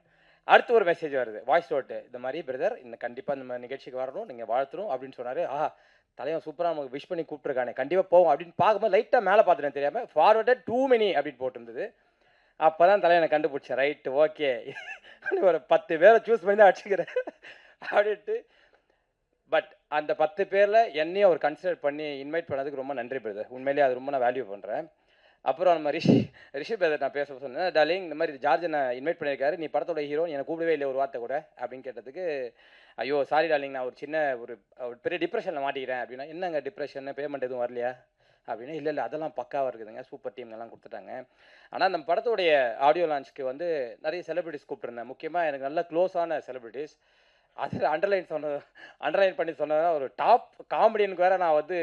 அடுத்து ஒரு மெசேஜ் வருது வாய்ஸ் நோட்டு, இந்த மாதிரி பிரதர் இந்த கண்டிப்பாக நம்ம நிகழ்ச்சிக்கு வரணும், நீங்கள் வாழ்த்தணும் அப்படின்னு சொன்னார். தலைவன் சூப்பராக நமக்கு விஷ் பண்ணி கூப்பிட்ருக்கானே, கண்டிப்பாக போவோம் அப்படின்னு பார்க்கும்போது லைட்டாக மேலே பார்த்துட்டேன் தெரியாமல், ஃபார்வர்டட் டூ மெனி அப்படின்னு போட்டிருந்தது. அப்போ தான் தலைவனை கண்டுபிடிச்சேன். ரைட்டு ஓகே, ஒரு 10 பேரை சூஸ் பண்ணி தான் அடிச்சுக்கிறேன் அப்படின்ட்டு. பட் அந்த 10 பேரில் என்னையும் அவர் கன்சிடர் பண்ணி இன்வைட் பண்ணதுக்கு ரொம்ப நன்றி பிரதர். உண்மையிலேயே அது ரொம்ப நான் வேல்யூ பண்ணுறேன். அப்புறம் நம்ம ரிஷி பிரதர் நான் பேச சொன்னேன், டார்லிங் இந்த மாதிரி ஜார்ஜனை இன்வைட் பண்ணியிருக்காரு, நீ படத்தோட ஹீரோ, எனக்கு கூப்பிடவே இல்லை ஒரு வார்த்தை கூட அப்படின்னு கேட்டதுக்கு, ஐயோ சாரி டார்லிங், நான் ஒரு சின்ன ஒரு பெரிய டிப்ரெஷனில் மாட்டிக்கிறேன் அப்படின்னா. என்னங்க டிப்ரெஷன், பேமெண்ட் எதுவும் வரலையா அப்படின்னா, இல்லை அதெல்லாம் பக்காவாக இருக்குதுங்க, சூப்பர் டீம்லாம் கொடுத்துட்டாங்க. ஆனால் நம்ம படத்தோடைய ஆடியோ லான்ச்சுக்கு வந்து நிறைய செலிபிரிட்டிஸ் கூப்பிட்டுருந்தேன். முக்கியமாக எனக்கு நல்ல க்ளோஸான செலிபிரிட்டிஸ். அதில் அண்டர்லைன் பண்ணி சொன்னதுனா ஒரு டாப் காமெடியனுக்கு வேறு நான் வந்து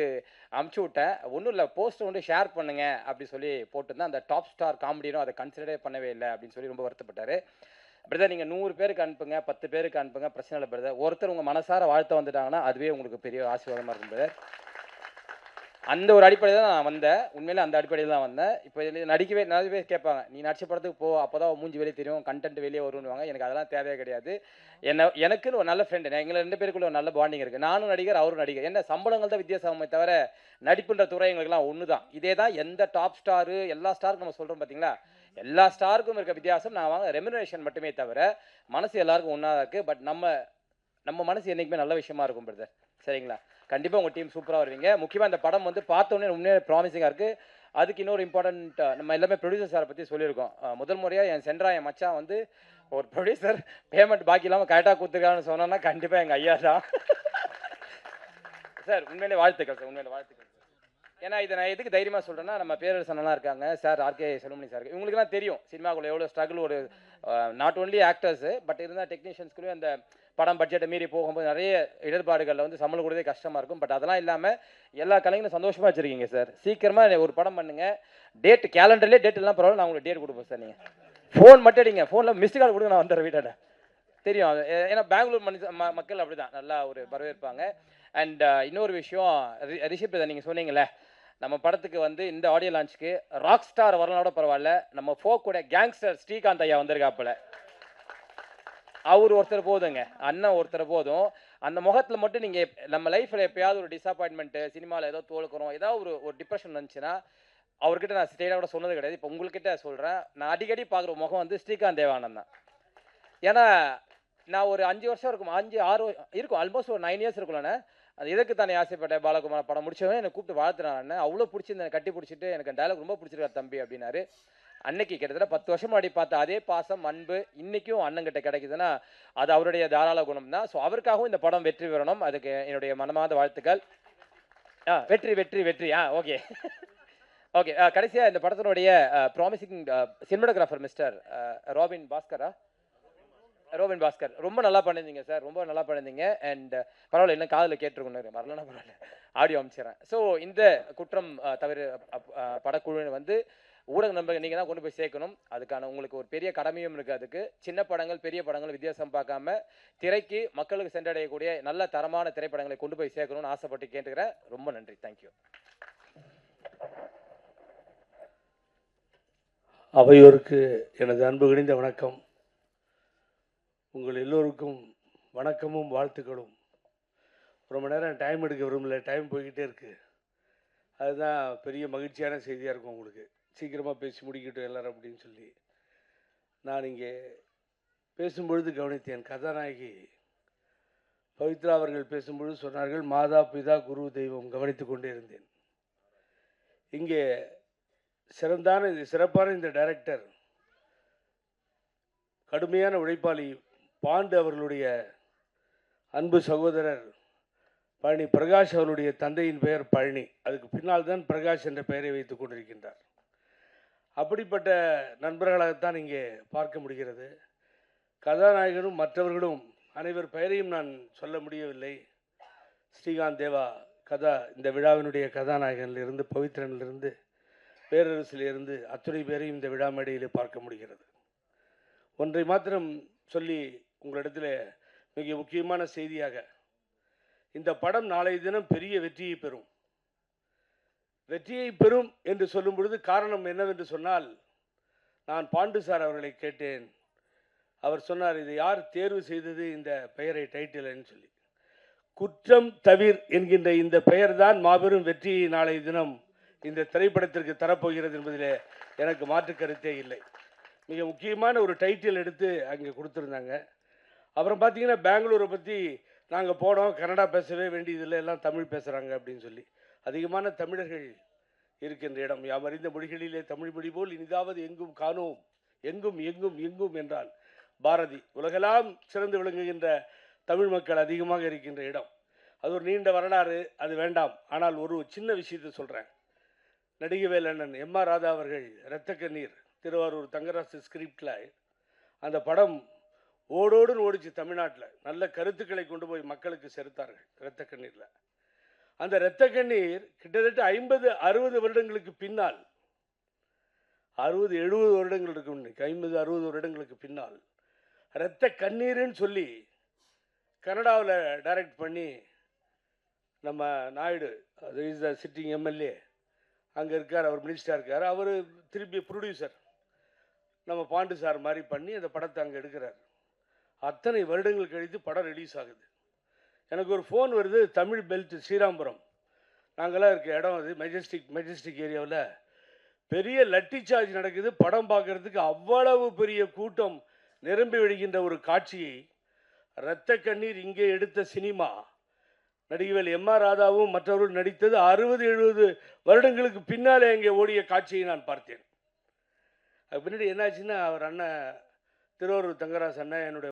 அமுச்சு விட்டேன். ஒன்றும் இல்லை, போஸ்ட்டை வந்து ஷேர் பண்ணுங்க அப்படி சொல்லி போட்டிருந்தேன். அந்த டாப் ஸ்டார் காமெடியனும் அதை கன்சிடரே பண்ணவே இல்லை அப்படின்னு சொல்லி ரொம்ப வருத்தப்பட்டார். பிரதர் நீங்கள் 100 பேருக்கு அனுப்புங்க, 10 பேருக்கு அனுப்புங்க, பிரச்சனை இல்லை பிரதர். ஒருத்தர் உங்கள் மனசார வாழ்த்த வந்துட்டாங்கன்னா அதுவே உங்களுக்கு பெரிய ஆசீர்வாதமாக இருக்கும் பிரதர். அந்த ஒரு அடிப்படையில் தான் நான் வந்தேன். உண்மையிலே அந்த அடிப்படையில் தான் வந்தேன். இப்போ இதில் நிறைய பேர் கேட்பாங்க, நீ நடிச்ச படத்துக்கு போ, அப்போ தான் மூஞ்சி வெளியே தெரியும், கண்டென்ட் வெளியே வருவாங்க. எனக்கு அதெல்லாம் தேவையே கிடையாது. எனக்குன்னு ஒரு நல்ல ஃப்ரெண்டு, எங்களை 2 பேருக்குள்ள ஒரு நல்ல பாண்டிங் இருக்குது. நானும் நடிகர், அவரும் நடிகர். என்ன சம்பளங்கள் தான் வித்தியாசமே தவிர நடிப்புன்ற துறை எங்களுக்குலாம் ஒன்று தான். இதே தான் எந்த டாப் ஸ்டாரு எல்லா ஸ்டாருக்கும் நம்ம சொல்கிறோம் பார்த்தீங்களா, எல்லா ஸ்டாருக்கும் இருக்க வித்தியாசம் நான் வாங்க ரெம்யூனரேஷன் மட்டுமே தவிர மனசு எல்லாருக்கும் ஒன்றா தான் இருக்குது. பட் நம்ம மனசு என்றைக்குமே நல்ல விஷயமா இருக்கும் பிரதர். சரிங்களா? கண்டிப்பாக உங்கள் டீம் சூப்பராக வருவீங்க. முக்கியமாக இந்த படம் வந்து பார்த்தோன்னே உண்மையாக ப்ராமிசிங்காக இருக்குது. அதுக்கு இன்னொரு இம்பார்ட்டண்ட், நம்ம எல்லாமே ப்ரொடியூசர் சாரை பற்றி சொல்லியிருக்கோம். முதல் முறையாக என் என் மச்சான் வந்து ஒரு ப்ரொடியூசர் பேமெண்ட் பாக்கி இல்லாமல் கரெக்டாக கொடுத்துருக்கான்னு சொன்னோன்னா கண்டிப்பாக எங்கள் ஐயா தான் சார். உண்மையிலே வாழ்த்துக்கள் சார், உண்மையிலே வாழ்த்துக்கள். ஏன்னா இதை நான் எதுக்கு தைரியமாக சொல்கிறேன்னா, நம்ம பேரரசனெல்லாம் இருக்காங்க சார், ஆர்கே செல்வமணி சார், இவங்களுக்குலாம் தெரியும் சினிமாக்குள்ளே எவ்வளோ ஸ்ட்ரகிள். ஒரு நாட் ஓன்லி ஆக்டர்ஸு பட் இருந்தால் டெக்னீஷியன்ஸ்க்குள்ளேயும் அந்த படம் பட்ஜெட்டை மீறி போகும்போது நிறைய இடர்பாடுகளில் வந்து சம்பளம் கொடுத்தே கஷ்டமாக இருக்கும். பட் அதெல்லாம் இல்லாமல் எல்லா கலைஞரும் சந்தோஷமாக வச்சுருக்கீங்க சார். சீக்கிரமாக ஒரு படம் பண்ணுங்கள். டேட் கேலண்டர்லேயே டேட் எல்லாம் பரவாயில்ல, நான் உங்களுக்கு டேட் கொடுப்பேன் சார். நீங்கள் ஃபோன் மட்டும் அடிங்க, ஃபோனில் மிஸ்டு கால் கொடுங்க, நான் வந்துடுறேன் வீட்டாண்ட. தெரியும், ஏன்னா பெங்களூர் மக்கள் அப்படி தான் நல்லா ஒரு வரவேற்பாங்க. அண்ட் இன்னொரு விஷயம், ரிஷிப் நீங்கள் சொன்னீங்களே, நம்ம படத்துக்கு வந்து இந்த ஆடியோ லான்ச்சுக்கு ராக் ஸ்டார் வரலானோட பரவாயில்ல, நம்ம ஃபோக்கோட கேங்ஸ்டர் ஸ்ரீகாந்த் ஐயா வந்திருக்காப்புல. அவர் ஒருத்தர் போதுங்க, அண்ணன் ஒருத்தர் போதும். அந்த முகத்தில் மட்டும் நீங்கள் நம்ம லைஃப்பில் எப்போயாவது ஒரு டிஸப்பாயின்மெண்ட்டு, சினிமாவில் ஏதோ தோலுக்கிறோம், ஏதாவது ஒரு டிப்ரெஷன் வந்துச்சுன்னா அவர்கிட்ட நான் ஸ்டேட்டாக கூட சொன்னது கிடையாது. இப்போ உங்கள்கிட்ட சொல்கிறேன், நான் அடிக்கடி பார்க்குற முகம் வந்து ஸ்ரீகாந்த் தேவானந்த் தான். ஏன்னா நான் ஒரு 5 வருஷம் இருக்கும், 5-6 இருக்கும், ஆல்மோஸ்ட் ஒரு 9 இயர்ஸ் இருக்கும்லண்ணே. அது எதுக்கு தானே ஆசைப்பட்டேன் பாலகுமார் படம் முடிச்சவனே என்னை கூப்பிட்டு வாழ்த்துறான். அவ்வளோ பிடிச்சிருந்தேன், கட்டி பிடிச்சிட்டு எனக்கு டைலாக் ரொம்ப பிடிச்சிருக்காரு தம்பி அப்படின்னாரு. அன்னைக்கு கிட்டத்தட்ட 10 வருஷம் முன்னாடி பார்த்த அதே பாசம் அன்பு இன்னைக்கும் அண்ணங்கிட்ட கிடைக்குதுன்னா அது அவருடைய தாராள குணம் தான். ஸோ அவருக்காகவும் இந்த படம் வெற்றி பெறணும், அதுக்கு என்னுடைய மனமார்ந்த வாழ்த்துக்கள். வெற்றி வெற்றி வெற்றி. Okay okay. கடைசியாக இந்த படத்தினுடைய promising cinematographer mister Robin Bhaskar ரொம்ப நல்லா பண்ணியிருந்தீங்க சார், ரொம்ப நல்லா பண்ணியிருந்தீங்க. அண்ட் பரவாயில்ல, இன்னும் காதில் கேட்டிருக்கணும், வரலன்னா பரவாயில்ல, ஆடியோ அமைச்சிடறேன். ஸோ இந்த குற்றம் தவிர படக்குழு வந்து ஊடக நண்பர்கள் நீங்கள் தான் கொண்டு போய் சேர்க்கணும். அதுக்கான உங்களுக்கு ஒரு பெரிய கடமையும் இருக்குது. அதுக்கு சின்ன படங்கள் பெரிய படங்கள் வித்தியாசம் பார்க்காம திரைக்கு மக்களுக்கு சென்றடையக்கூடிய நல்ல தரமான திரைப்படங்களை கொண்டு போய் சேர்க்கணும்னு ஆசைப்பட்டு கேட்டுக்கிறேன். ரொம்ப நன்றி, தேங்க்யூ. அவையோருக்கு எனது அன்பு கணிந்த வணக்கம். உங்கள் எல்லோருக்கும் வணக்கமும் வாழ்த்துக்களும். ரொம்ப நேரம் டைம் எடுக்க விரும்பல, டைம் போய்கிட்டே இருக்குது. அதுதான் பெரிய மகிழ்ச்சியான செய்தியாக இருக்கும் உங்களுக்கு. சீக்கிரமாக பேசி முடிக்கட்டும் எல்லோரும் அப்படின்னு சொல்லி நான் இங்கே பேசும்பொழுது கவனித்தேன். கதாநாயகி பவித்ரா அவர்கள் பேசும்பொழுது சொன்னார்கள், மாதா பிதா குரு தெய்வம். கவனித்து கொண்டே இருந்தேன். இங்கே சிறப்பான இந்த டைரக்டர், கடுமையான உழைப்பாளி பாண்டு அவர்களுடைய அன்பு சகோதரர் பழனி பிரகாஷ் அவருடைய தந்தையின் பெயர் பழனி, அதுக்கு பின்னால் தான் பிரகாஷ் என்ற பெயரை வைத்துக் கொண்டிருக்கின்றார். அப்படிப்பட்ட நண்பர்களாகத்தான் இங்கே பார்க்க முடிகிறது. கதாநாயகனும் மற்றவர்களும் அனைவர் பெயரையும் நான் சொல்ல முடியவில்லை. ஸ்ரீகாந்த் தேவா இந்த விழாவினுடைய கதாநாயகனிலிருந்து, பவித்ரனிலிருந்து, பேரரசிலிருந்து அத்துணை பேரையும் இந்த விழா மேடையிலே பார்க்க முடிகிறது. ஒன்றை மாத்திரம் சொல்லி உங்களிடத்தில் மிக முக்கியமான செய்தியாக, இந்த படம் நாளைய தினம் பெரிய வெற்றியை பெறும். வெற்றியை பெறும் என்று சொல்லும் பொழுது காரணம் என்னவென்று சொன்னால், நான் பாண்டு சார் அவர்களை கேட்டேன், அவர் சொன்னார், இது யார் தேர்வு செய்தது இந்த பெயரை டைட்டில்னு சொல்லி. குற்றம் தவிர் என்கின்ற இந்த பெயர் தான் மாபெரும் வெற்றியை நாளை தினம் இந்த திரைப்படத்திற்கு தரப்போகிறது என்பதில் எனக்கு மாற்று கருத்தே இல்லை. மிக முக்கியமான ஒரு டைட்டில் எடுத்து அங்கே கொடுத்துருந்தாங்க. அப்புறம் பார்த்தீங்கன்னா பெங்களூரை பற்றி நாங்கள் போனோம், கன்னடா பேசவே வேண்டியதில்லை, எல்லாம் தமிழ் பேசுகிறாங்க அப்படின்னு சொல்லி. அதிகமான தமிழர்கள் இருக்கின்ற இடம். யாம் அறிந்த மொழிகளிலே தமிழ் மொழி போல் இனிதாவது எங்கும் காணோம், எங்கும் எங்கும் எங்கும் என்றால் பாரதி. உலகெல்லாம் சிறந்து விளங்குகின்ற தமிழ் மக்கள் அதிகமாக இருக்கின்ற இடம். அது ஒரு நீண்ட வரலாறு, அது வேண்டாம். ஆனால் ஒரு சின்ன விஷயத்தை சொல்கிறேன். நடிகவேல் அண்ணன் எம்.ஆர். ராதா அவர்கள் இரத்த கண்ணீர் திருவாரூர் தங்கராசு ஸ்கிரிப்டில் அந்த படம் ஓடோடுன்னு ஓடிச்சு தமிழ்நாட்டில். நல்ல கருத்துக்களை கொண்டு போய் மக்களுக்கு சேர்த்தார்கள் இரத்த கண்ணீரில். அந்த இரத்த கண்ணீர் கிட்டத்தட்ட 50-60 வருடங்களுக்கு பின்னால், 60-70 வருடங்கள் இருக்கும், 50-60 வருடங்களுக்கு பின்னால் இரத்த கண்ணீர்னு சொல்லி கனடாவில் டைரக்ட் பண்ணி நம்ம நாயுடு, அது இஸ் த சிட்டிங் எம்எல்ஏ, அங்கே இருக்கார், அவர் மினிஸ்டராக இருக்கார், அவர் திருப்பி ப்ரொடியூசர் நம்ம பாண்டு சார் மாதிரி பண்ணி அந்த படத்தை அங்கே எடுக்கிறார். அத்தனை வருடங்கள் கழித்து படம் ரிலீஸ் ஆகுது. எனக்கு ஒரு ஃபோன் வருது, தமிழ் பெல்ட் ஸ்ரீராம்புரம் நாங்களாம் இருக்க இடம், அது மெஜஸ்டிக் ஏரியாவில் பெரிய லட்டி சார்ஜ் நடக்குது. படம் பார்க்குறதுக்கு அவ்வளவு பெரிய கூட்டம் நிரம்பி விடுகின்ற ஒரு காட்சியை இரத்த கண்ணீர் இங்கே எடுத்த சினிமா நடிகவேல் எம்.ஆர். ராதாவும் மற்றவர்கள் நடித்தது 60-70 வருடங்களுக்கு பின்னாலே இங்கே ஓடிய காட்சியை நான் பார்த்தேன். அது பின்னாடி என்னாச்சுன்னா, அவர் அண்ணன் திருவாரூர் தங்கராசு அண்ணன் என்னுடைய